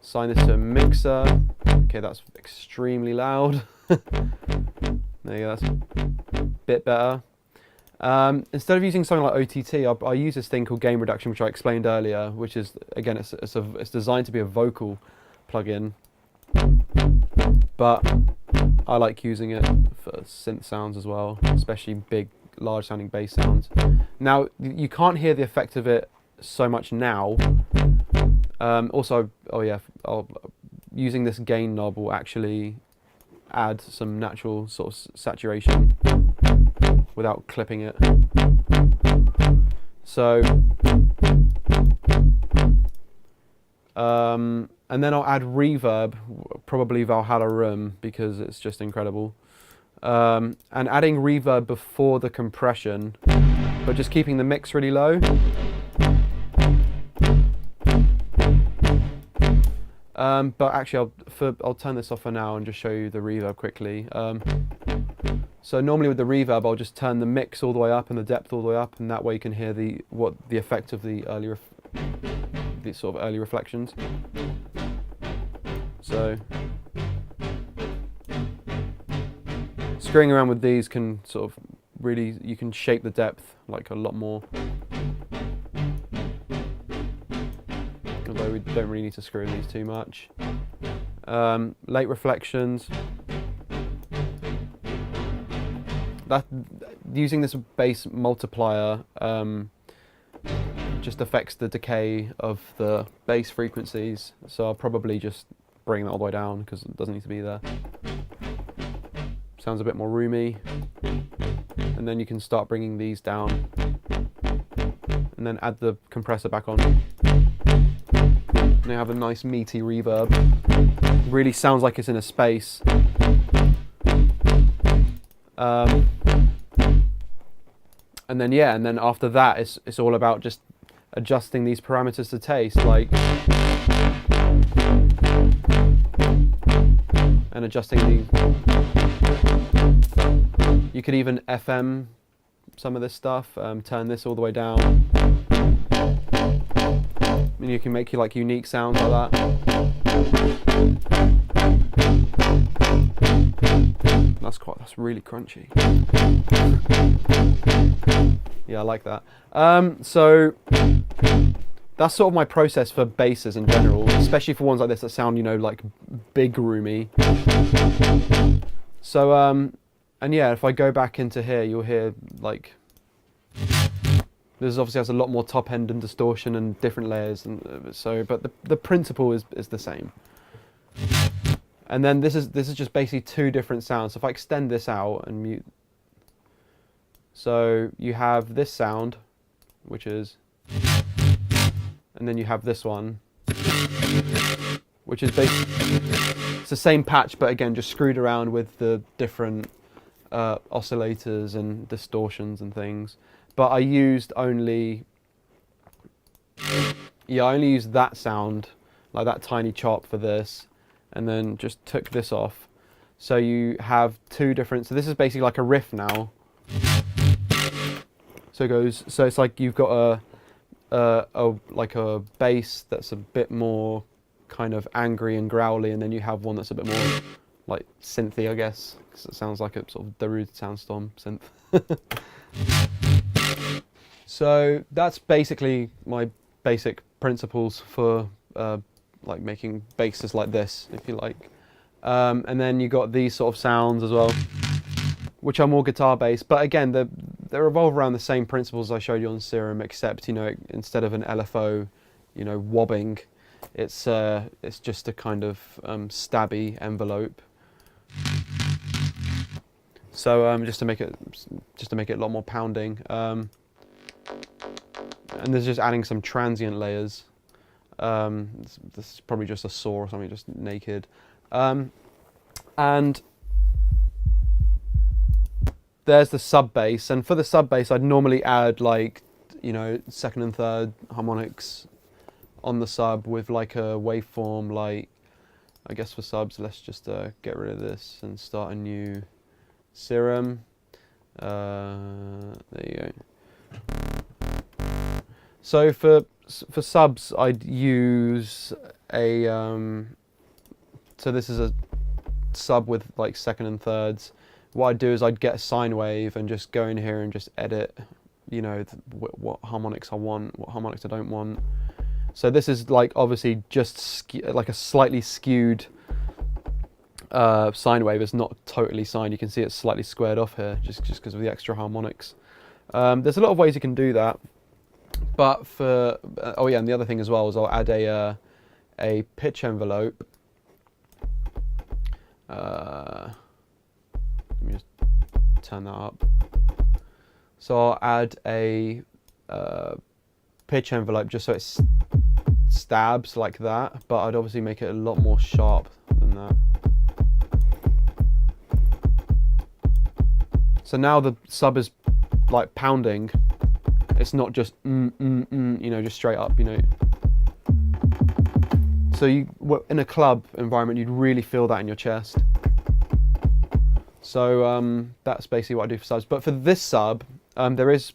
assign this to a mixer. Okay, that's extremely loud. There you go, that's a bit better. Instead of using something like OTT, I use this thing called gain reduction, which I explained earlier, which is, again, it's designed to be a vocal plugin, but I like using it for synth sounds as well, especially big, large sounding bass sounds. Now, you can't hear the effect of it so much now. Also, using this gain knob will actually add some natural sort of saturation without clipping it. So, and then I'll add reverb, probably Valhalla Room, because it's just incredible. And adding reverb before the compression, but just keeping the mix really low. But actually, I'll turn this off for now and just show you the reverb quickly. So normally with the reverb, I'll just turn the mix all the way up and the depth all the way up, and that way you can hear the effect of the sort of early reflections. So screwing around with these can sort of really, you can shape the depth like a lot more. Although we don't really need to screw in these too much. Late reflections. Using this bass multiplier just affects the decay of the bass frequencies, so I'll probably just bring that all the way down because it doesn't need to be there. Sounds a bit more roomy, and then you can start bringing these down and then add the compressor back on. Now you have a nice meaty reverb. It really sounds like it's in a space. And then after that, it's all about just adjusting these parameters to taste, like, and adjusting these. You could even FM some of this stuff, turn this all the way down, and you can make like unique sounds like that. That's really crunchy. Yeah, I like that. So that's sort of my process for basses in general, especially for ones like this that sound, you know, like big roomy. So and yeah, if I go back into here, you'll hear like This obviously has a lot more top end and distortion and different layers, and so. But the principle is the same. And then this is just basically two different sounds. So if I extend this out and mute, so you have this sound, which is, and then you have this one, which is basically it's the same patch, but again just screwed around with the different oscillators and distortions and things. But I used only, yeah, I only used that sound, like that tiny chop for this, and then just took this off. So you have two different, so this is basically like a riff now. So it goes, so it's like you've got like a bass that's a bit more kind of angry and growly, and then you have one that's a bit more like synthy, I guess, because it sounds like a sort of Darude Soundstorm synth. So that's basically my basic principles for like making basses like this, if you like. And then you got these sort of sounds as well, which are more guitar based, but again they revolve around the same principles I showed you on Serum, except, you know, instead of an LFO, you know, wobbing, it's just a kind of stabby envelope. So just to make it a lot more pounding, and there's just adding some transient layers. This is probably just a saw or something, just naked, and there's the sub bass. And for the sub bass, I'd normally add, like, you know, second and third harmonics on the sub with like a waveform. Like, I guess for subs, let's just get rid of this and start a new Serum. There you go. So for subs, I'd use a so this is a sub with like second and thirds. What I'd do is I'd get a sine wave and just go in here and just edit, you know, what harmonics I want, what harmonics I don't want. So this is like obviously just like a slightly skewed sine wave. It's not totally sine. You can see it's slightly squared off here just because of the extra harmonics. There's a lot of ways you can do that. But for oh yeah, and the other thing as well is I'll add a pitch envelope. Let me just turn that up. So I'll add a pitch envelope just so it stabs like that, but I'd obviously make it a lot more sharp than that. So now the sub is like pounding. It's not just you know, just straight up, you know. So in a club environment, you'd really feel that in your chest. So that's basically what I do for subs. But for this sub, there is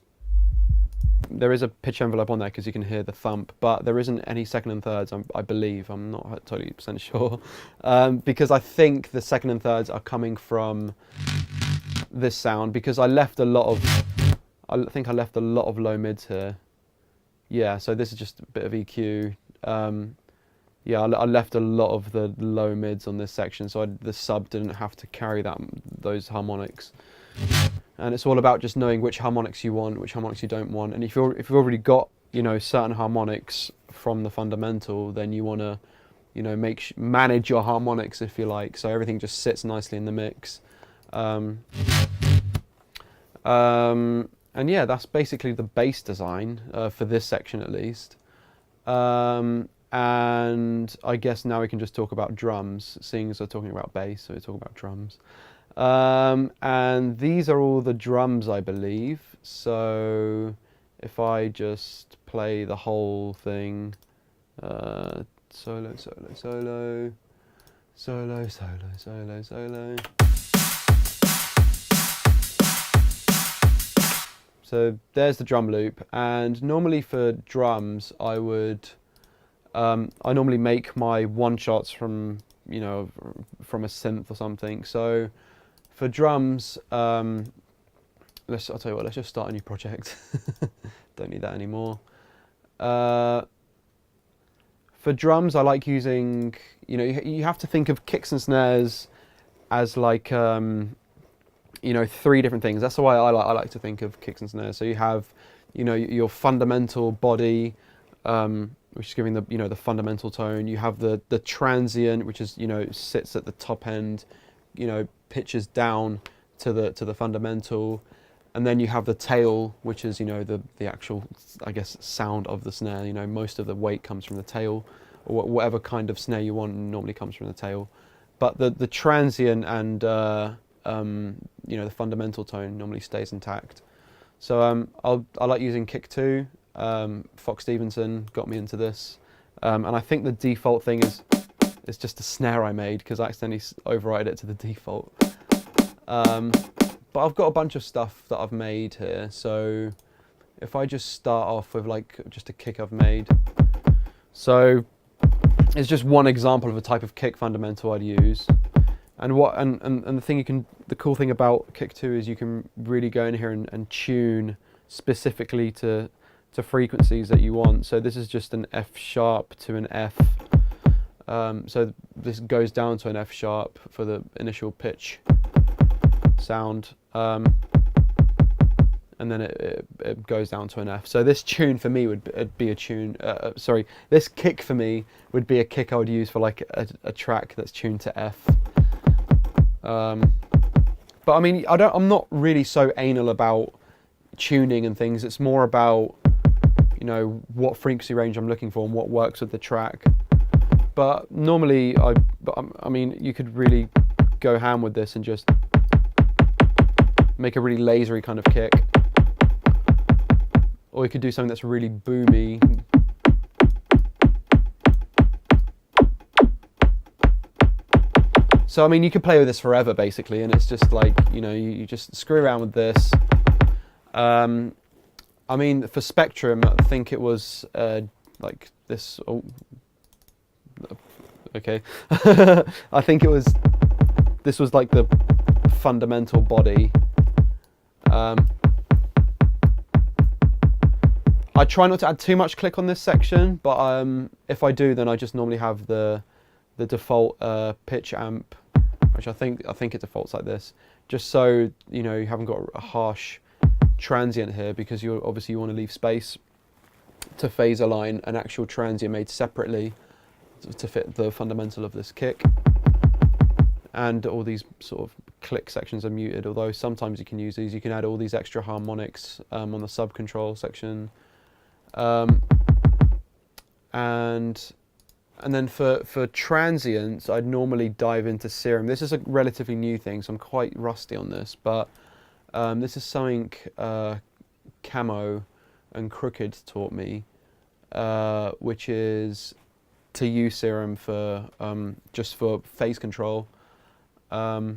a pitch envelope on there because you can hear the thump, but there isn't any second and thirds, I believe. I'm not totally % sure. Because I think the second and thirds are coming from this sound, because I left a lot of, I think I left a lot of low mids here. Yeah, so this is just a bit of EQ. Yeah, I left a lot of the low mids on this section, so the sub didn't have to carry those harmonics. And it's all about just knowing which harmonics you want, which harmonics you don't want. And if you've already got, you know, certain harmonics from the fundamental, then you want to, you know, manage your harmonics, if you like, so everything just sits nicely in the mix. And yeah, that's basically the bass design for this section at least. And I guess now we can just talk about drums, seeing as we're talking about bass, so we're talking about drums. And these are all the drums, I believe. So if I just play the whole thing, solo, solo, solo, solo, solo, solo, solo. So there's the drum loop, and normally for drums, I would, I normally make my one shots from, you know, from a synth or something. So for drums, I'll tell you what, let's just start a new project. Don't need that anymore. For drums, I like using, you know, you have to think of kicks and snares as like, you know, 3 different things. That's the way I like to think of kicks and snares. So you have you know, your fundamental body, which is giving the, you know, the fundamental tone. You have the transient, which is, you know, sits at the top end, you know, pitches down to the fundamental, and then you have the tail, which is, you know, the actual, I guess, sound of the snare. You know, most of the weight comes from the tail, or whatever kind of snare you want normally comes from the tail, but the transient and you know, the fundamental tone normally stays intact. So I like using kick 2. Fox Stevenson got me into this, and I think the default thing is just a snare I made because I accidentally override it to the default. But I've got a bunch of stuff that I've made here, so if I just start off with like just a kick I've made. So it's just one example of a type of kick fundamental I'd use. And the cool thing about kick 2 is you can really go in here and tune specifically to frequencies that you want. So this is just an F sharp to an F. So this goes down to an F sharp for the initial pitch sound, and then it goes down to an F. So this tune for me would be a tune. This kick for me would be a kick I would use for like a track that's tuned to F. But I mean, I'm not really so anal about tuning and things. It's more about, you know, what frequency range I'm looking for and what works with the track. But normally, I mean, you could really go ham with this and just make a really lasery kind of kick, or you could do something that's really boomy. So I mean, you could play with this forever basically, and it's just like, you know, you just screw around with this. I mean, for Spectrum, I think it was like this. Oh, okay. I think this was like the fundamental body. I try not to add too much click on this section, but if I do, then I just normally have the default pitch amp, which I think it defaults like this, just so, you know, you haven't got a harsh transient here, because you want to leave space to phase align an actual transient made separately to fit the fundamental of this kick. And all these sort of click sections are muted, although sometimes you can use these. You can add all these extra harmonics on the sub control section. And then for transients, I'd normally dive into Serum. This is a relatively new thing, so I'm quite rusty on this, but this is something Camo and Crooked taught me, which is to use Serum for just for phase control. So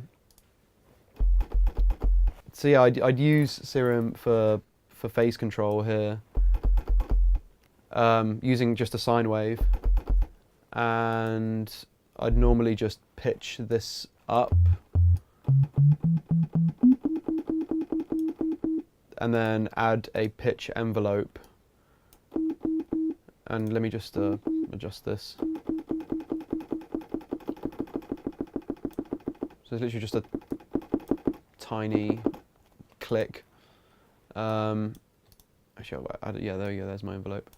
yeah, I'd use Serum for phase control here, using just a sine wave, and I'd normally just pitch this up and then add a pitch envelope, and let me just adjust this. So it's literally just a tiny click. Actually, yeah, there you go, there's my envelope.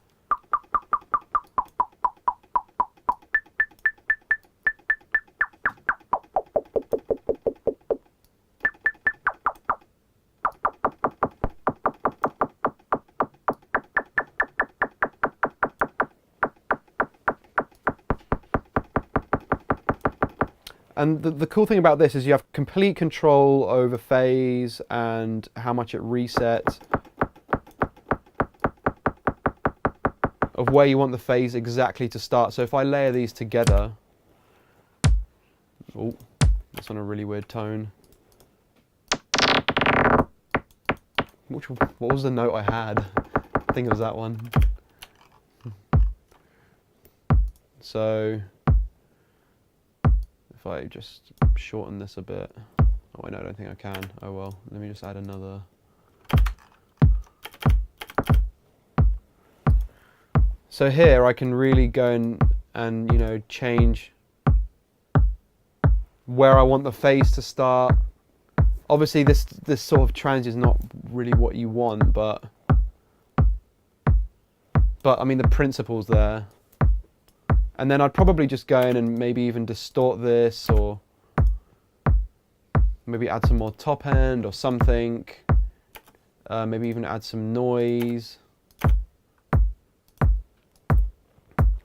And the cool thing about this is you have complete control over phase and how much it resets, of where you want the phase exactly to start. So if I layer these together, oh, that's on a really weird tone. What was the note I had? I think it was that one. So if I just shorten this a bit. Oh wait, no, I don't think I can. Oh well, let me just add another. So here I can really go and you know, change where I want the phase to start. Obviously this sort of transient is not really what you want, but but I mean the principle's there. And then I'd probably just go in and maybe even distort this, or maybe add some more top end or something. Maybe even add some noise,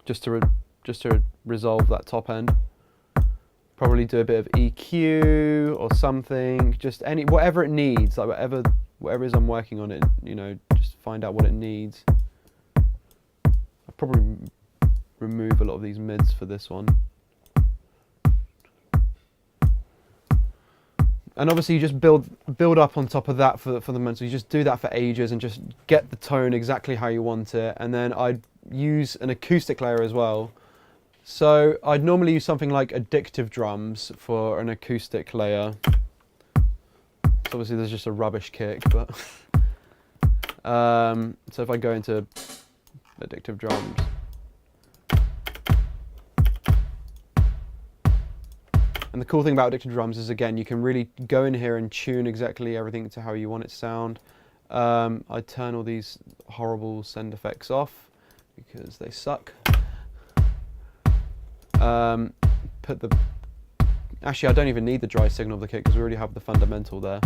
just to resolve that top end. Probably do a bit of EQ or something, just whatever it needs, like whatever it is I'm working on it, you know, just find out what it needs. I'll probably remove a lot of these mids for this one. And obviously you just build up on top of that for the moment. So you just do that for ages and just get the tone exactly how you want it. And then I'd use an acoustic layer as well. So I'd normally use something like Addictive Drums for an acoustic layer. So obviously there's just a rubbish kick, but so if I go into Addictive Drums, and the cool thing about Addictive Drums is, again, you can really go in here and tune exactly everything to how you want it to sound. I turn all these horrible send effects off because they suck. Actually, I don't even need the dry signal of the kick because we already have the fundamental there.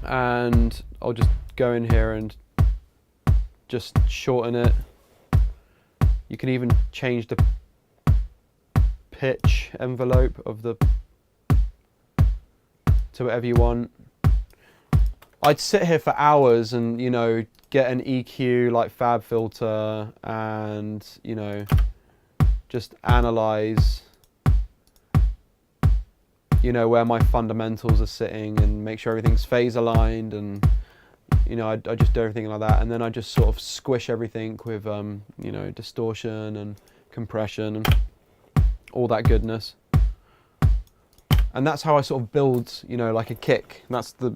And I'll just go in here and just shorten it. You can even change the pitch envelope of to whatever you want. I'd sit here for hours and, you know, get an EQ like Fab Filter and, you know, just analyze, you know, where my fundamentals are sitting and make sure everything's phase aligned, and, you know, I just do everything like that, and then I just sort of squish everything with you know, distortion and compression and all that goodness. And that's how I sort of build, you know, like a kick. That's the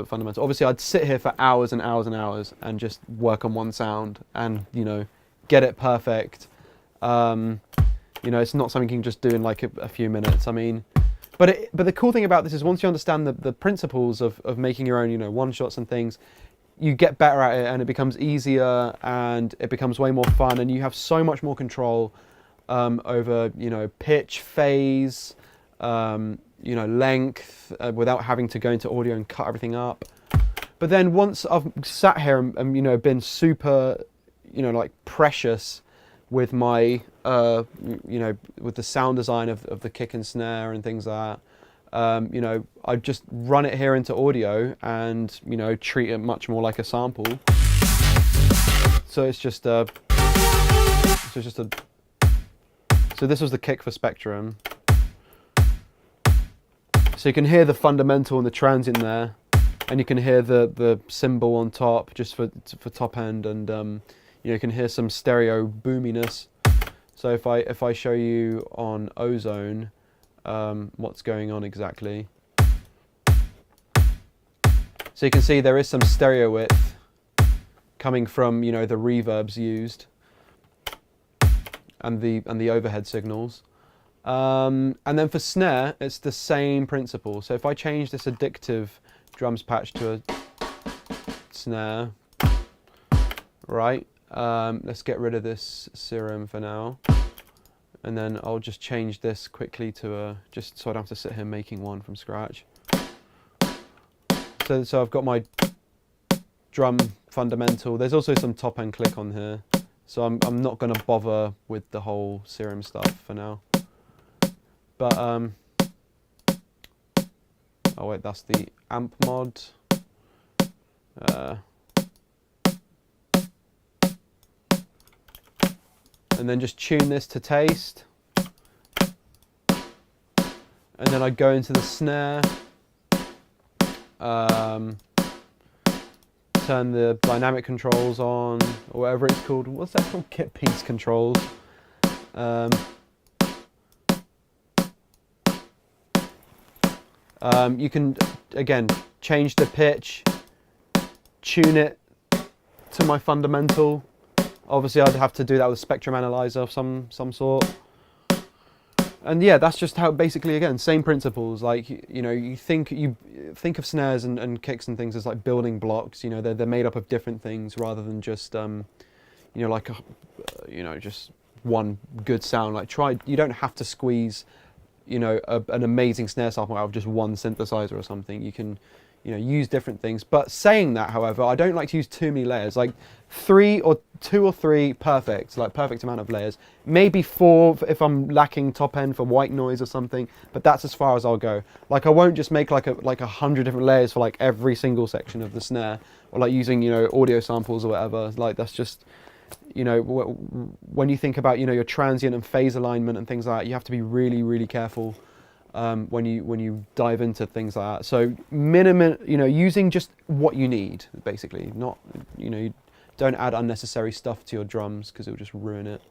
fundamental. Obviously, I'd sit here for hours and hours and hours and just work on one sound and, you know, get it perfect. You know, it's not something you can just do in like a few minutes. I mean, but the cool thing about this is once you understand the principles of making your own, you know, one shots and things, you get better at it and it becomes easier and it becomes way more fun, and you have so much more control over, you know, pitch, phase, you know, length, without having to go into audio and cut everything up. But then once I've sat here and you know, been super, you know, like precious with my, you know, with the sound design of the kick and snare and things like that, you know, I just run it here into audio and, you know, treat it much more like a sample. So it's just so this was the kick for Spectrum. So you can hear the fundamental and the transient there, and you can hear the cymbal on top just for top end, and you know, you can hear some stereo boominess. So if I show you on Ozone what's going on exactly, so you can see there is some stereo width coming from, you know, the reverbs used and the overhead signals. And then for snare, it's the same principle. So if I change this Addictive Drums patch to a snare, right, let's get rid of this serum for now, and then I'll just change this quickly to a, just so I don't have to sit here making one from scratch. So I've got my drum fundamental. There's also some top end click on here, so I'm not going to bother with the whole serum stuff for now. But oh wait, that's the amp mod. And then just tune this to taste. And then I go into the snare. Turn the dynamic controls on, or whatever it's called. What's that called? Kit piece controls. You can, again, change the pitch, tune it to my fundamental. Obviously, I'd have to do that with a spectrum analyzer of some sort. And yeah, that's just how, basically, again, same principles. Like, you know, you think of snares and kicks and things as like building blocks. You know, they're made up of different things rather than just you know, like you know, just one good sound. Like, you don't have to squeeze, you know, an amazing snare sample out of just one synthesizer or something. You can, you know, use different things. But saying that, however, I don't like to use too many layers. Like 2 or 3, perfect, like perfect amount of layers. Maybe 4 if I'm lacking top end for white noise or something, but that's as far as I'll go. Like, I won't just make like 100 different layers for like every single section of the snare, or like using, you know, audio samples or whatever. Like, that's just, you know, when you think about, you know, your transient and phase alignment and things like that, you have to be really, really careful when you dive into things like that. So minimum, you know, using just what you need, basically. Not, you know, you don't add unnecessary stuff to your drums because it'll just ruin it.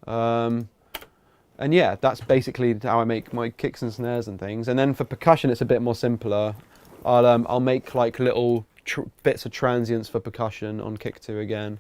And yeah, that's basically how I make my kicks and snares and things. And then for percussion, it's a bit more simpler. I'll make like little bits of transients for percussion on kick 2 again.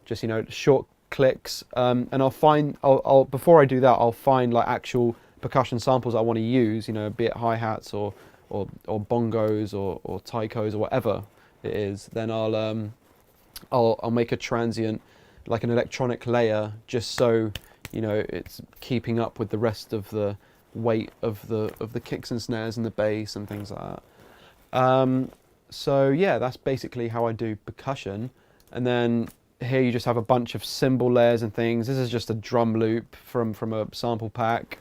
Just, you know, short clicks. And I'll before I do that, I'll find like actual percussion samples I want to use, you know, be it hi-hats or bongos or taikos or whatever it is. Then I'll make a transient, like an electronic layer, just so, you know, it's keeping up with the rest of the weight of the kicks and snares and the bass and things like that. So yeah, that's basically how I do percussion. And then here you just have a bunch of cymbal layers and things. This is just a drum loop from a sample pack.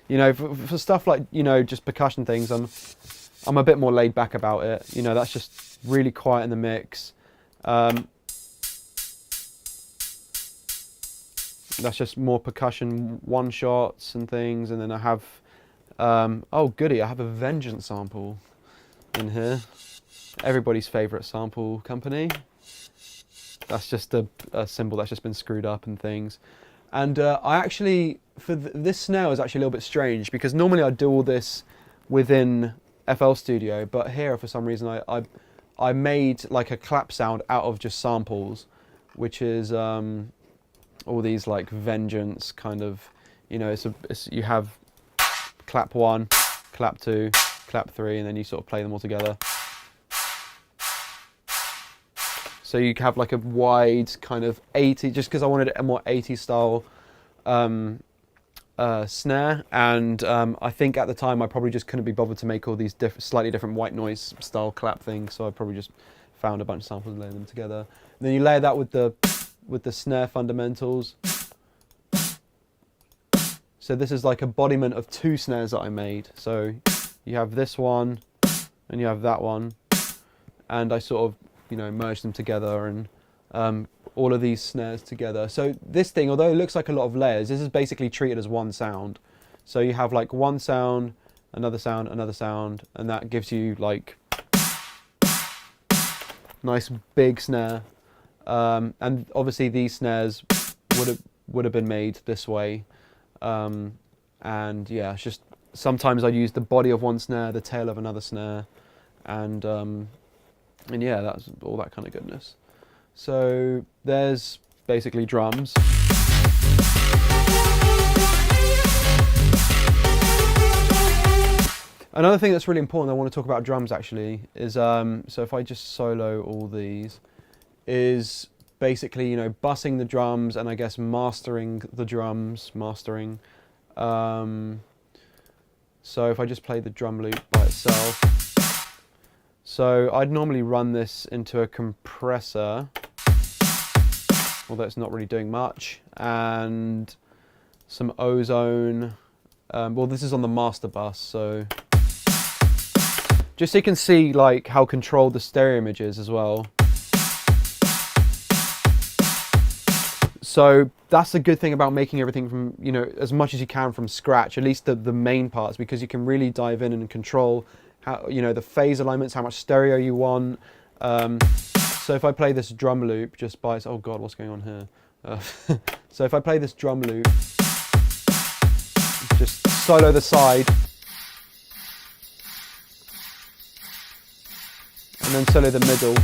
You know, for stuff like, you know, just percussion things, I'm a bit more laid back about it. You know, that's just really quiet in the mix. That's just more percussion one shots and things. And then I have, oh goody, I have a Vengeance sample in here. Everybody's favorite sample company. That's just a cymbal that's just been screwed up and things. And I actually, for this snare was actually a little bit strange, because normally I do all this within FL Studio, but here for some reason I made like a clap sound out of just samples, which is all these like Vengeance kind of, you know, you have clap 1, clap 2, clap 3, and then you sort of play them all together. So you have like a wide kind of 80, just because I wanted a more 80s style snare, and I think at the time I probably just couldn't be bothered to make all these slightly different white noise style clap things, so I probably just found a bunch of samples and layered them together. And then you layer that with the snare fundamentals. So this is like embodiment of 2 snares that I made. So you have this one and you have that one, and I sort of, you know, merge them together, and all of these snares together. So this thing, although it looks like a lot of layers, this is basically treated as one sound. So you have like one sound, another sound, another sound, and that gives you like nice big snare. And obviously these snares would have been made this way. And yeah, it's just sometimes I use the body of one snare, the tail of another snare, and yeah, that's all that kind of goodness. So there's basically drums. Another thing that's really important I want to talk about drums actually is, so if I just solo all these, is basically, you know, bussing the drums and I guess mastering the drums, so if I just play the drum loop by itself, so I'd normally run this into a compressor, although it's not really doing much, and some ozone. Well, this is on the master bus, so just so you can see like how controlled the stereo image is as well. So that's the good thing about making everything from, you know, as much as you can from scratch, at least the main parts, because you can really dive in and control how, you know, the phase alignments, how much stereo you want. So if I play this drum loop just by, oh God, what's going on here? So if I play this drum loop, just solo the side, and then solo the middle.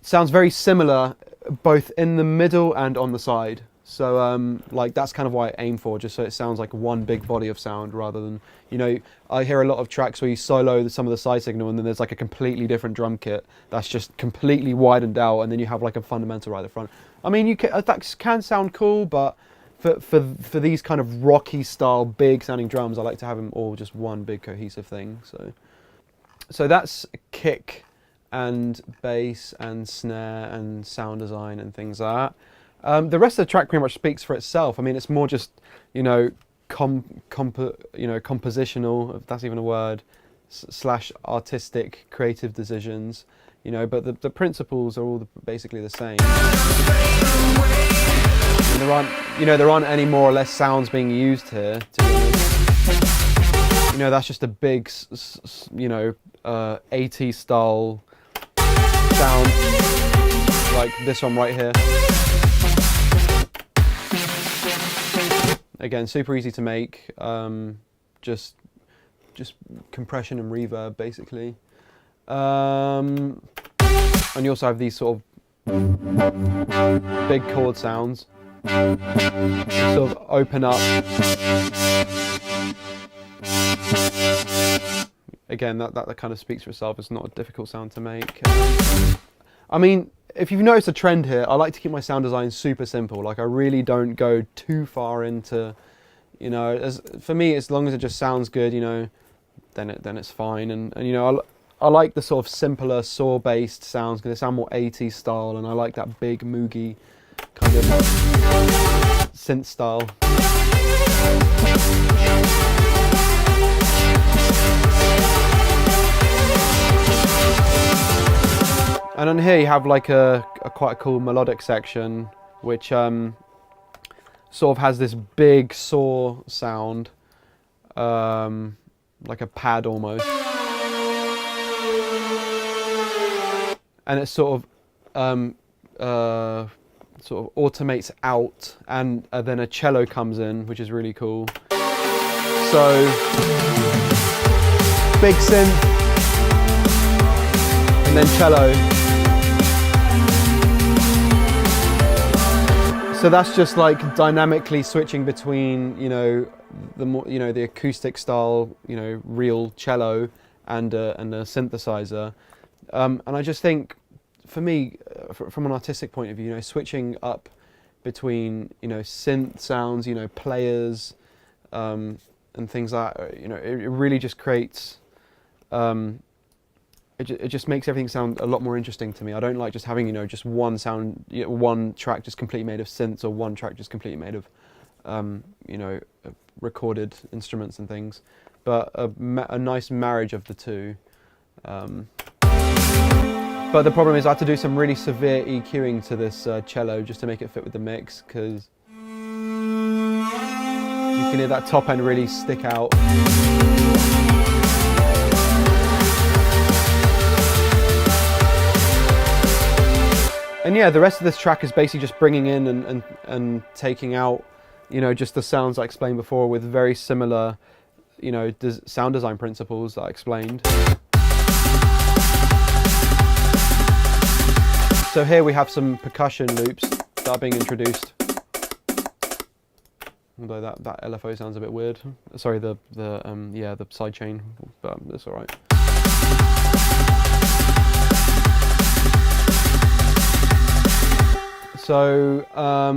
Sounds very similar both in the middle and on the side. So like that's kind of what I aim for, just so it sounds like one big body of sound rather than, you know, I hear a lot of tracks where you solo some of the side signal and then there's like a completely different drum kit that's just completely widened out, and then you have like a fundamental right at the front. I mean, that can sound cool, but for these kind of rocky style big sounding drums, I like to have them all just one big cohesive thing. So that's kick and bass and snare and sound design and things like that. The rest of the track pretty much speaks for itself. I mean, it's more just, you know, compositional, if that's even a word, slash artistic, creative decisions, you know, but the principles are all basically the same. And there aren't any more or less sounds being used here, to be honest. You know, that's just a big, you know, 80s style sound, like this one right here. Again, super easy to make, just compression and reverb basically. And you also have these sort of big chord sounds, sort of open up. Again, that kind of speaks for itself. It's not a difficult sound to make. I mean, if you've noticed a trend here, I like to keep my sound design super simple. Like, I really don't go too far into, you know, for me, as long as it just sounds good, you know, then it's fine. And you know, I like the sort of simpler saw-based sounds because they sound more 80s style, and I like that big moogie kind of synth style. And on here you have like a quite a cool melodic section, which sort of has this big saw sound, like a pad almost, and it sort of automates out, and then a cello comes in, which is really cool. So big synth and then cello. So that's just like dynamically switching between, you know, the more, you know, the acoustic style, you know, real cello and a synthesizer. And I just think, for me, from an artistic point of view, you know, switching up between, you know, synth sounds, you know, players, and things like that, you know, it really just creates, it just makes everything sound a lot more interesting to me. I don't like just having, you know, just one sound, you know, one track just completely made of synths, or one track just completely made of, you know, recorded instruments and things. But a nice marriage of the two. But the problem is I had to do some really severe EQing to this cello just to make it fit with the mix, because you can hear that top end really stick out. And yeah, the rest of this track is basically just bringing in and taking out, you know, just the sounds I explained before with very similar, you know, sound design principles that I explained. So here we have some percussion loops that are being introduced. Although that LFO sounds a bit weird. Sorry, the side chain, but that's all right. So, I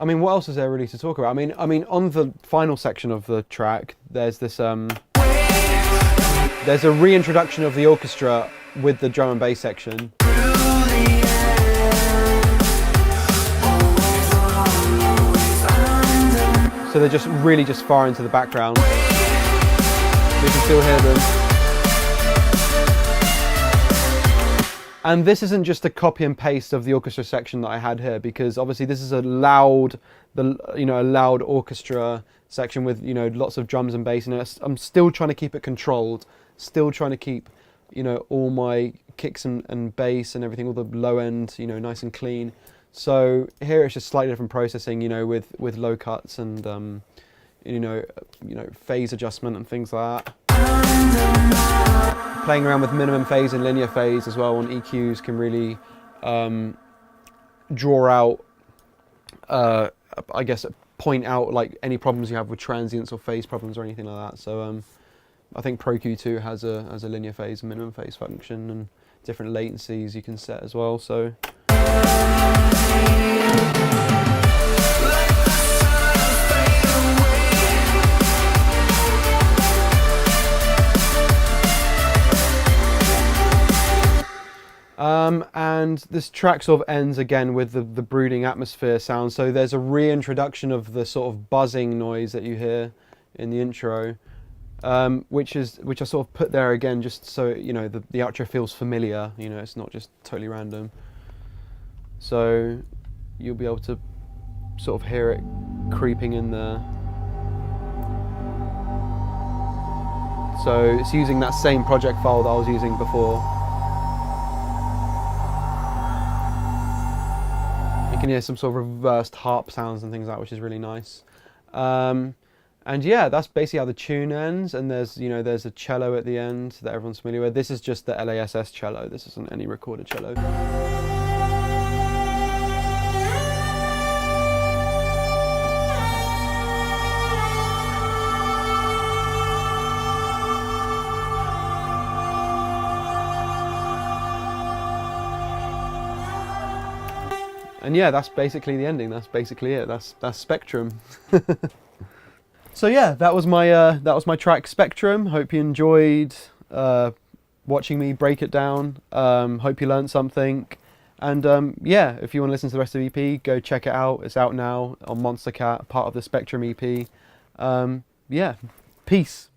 mean, what else is there really to talk about? I mean, on the final section of the track, there's this, there's a reintroduction of the orchestra with the drum and bass section. So they're just really just far into the background. You can still hear them. And this isn't just a copy and paste of the orchestra section that I had here, because obviously this is a loud orchestra section with, you know, lots of drums and bass in it. I'm still trying to keep it controlled, still trying to keep, you know, all my kicks and bass and everything, all the low end, you know, nice and clean. So here it's just slightly different processing, you know, with low cuts and you know, phase adjustment and things like that. Playing around with minimum phase and linear phase as well on EQs can really draw out I guess, point out like any problems you have with transients or phase problems or anything like that. So I think Pro Q2 has a linear phase, minimum phase function, and different latencies you can set as well. So. And this track sort of ends again with the brooding atmosphere sound. So there's a reintroduction of the sort of buzzing noise that you hear in the intro, which I sort of put there again just so, you know, the outro feels familiar. You know, it's not just totally random. So you'll be able to sort of hear it creeping in there. So it's using that same project file that I was using before. You can hear some sort of reversed harp sounds and things like that, which is really nice. And yeah, that's basically how the tune ends. And there's, you know, there's a cello at the end that everyone's familiar with. This is just the LASS cello. This isn't any recorded cello. And yeah, that's basically the ending. That's basically it. That's Spectrum. So yeah, that was my track Spectrum. Hope you enjoyed watching me break it down. Hope you learned something. And yeah, if you want to listen to the rest of the EP, go check it out. It's out now on Monster Cat, part of the Spectrum EP. Yeah, peace.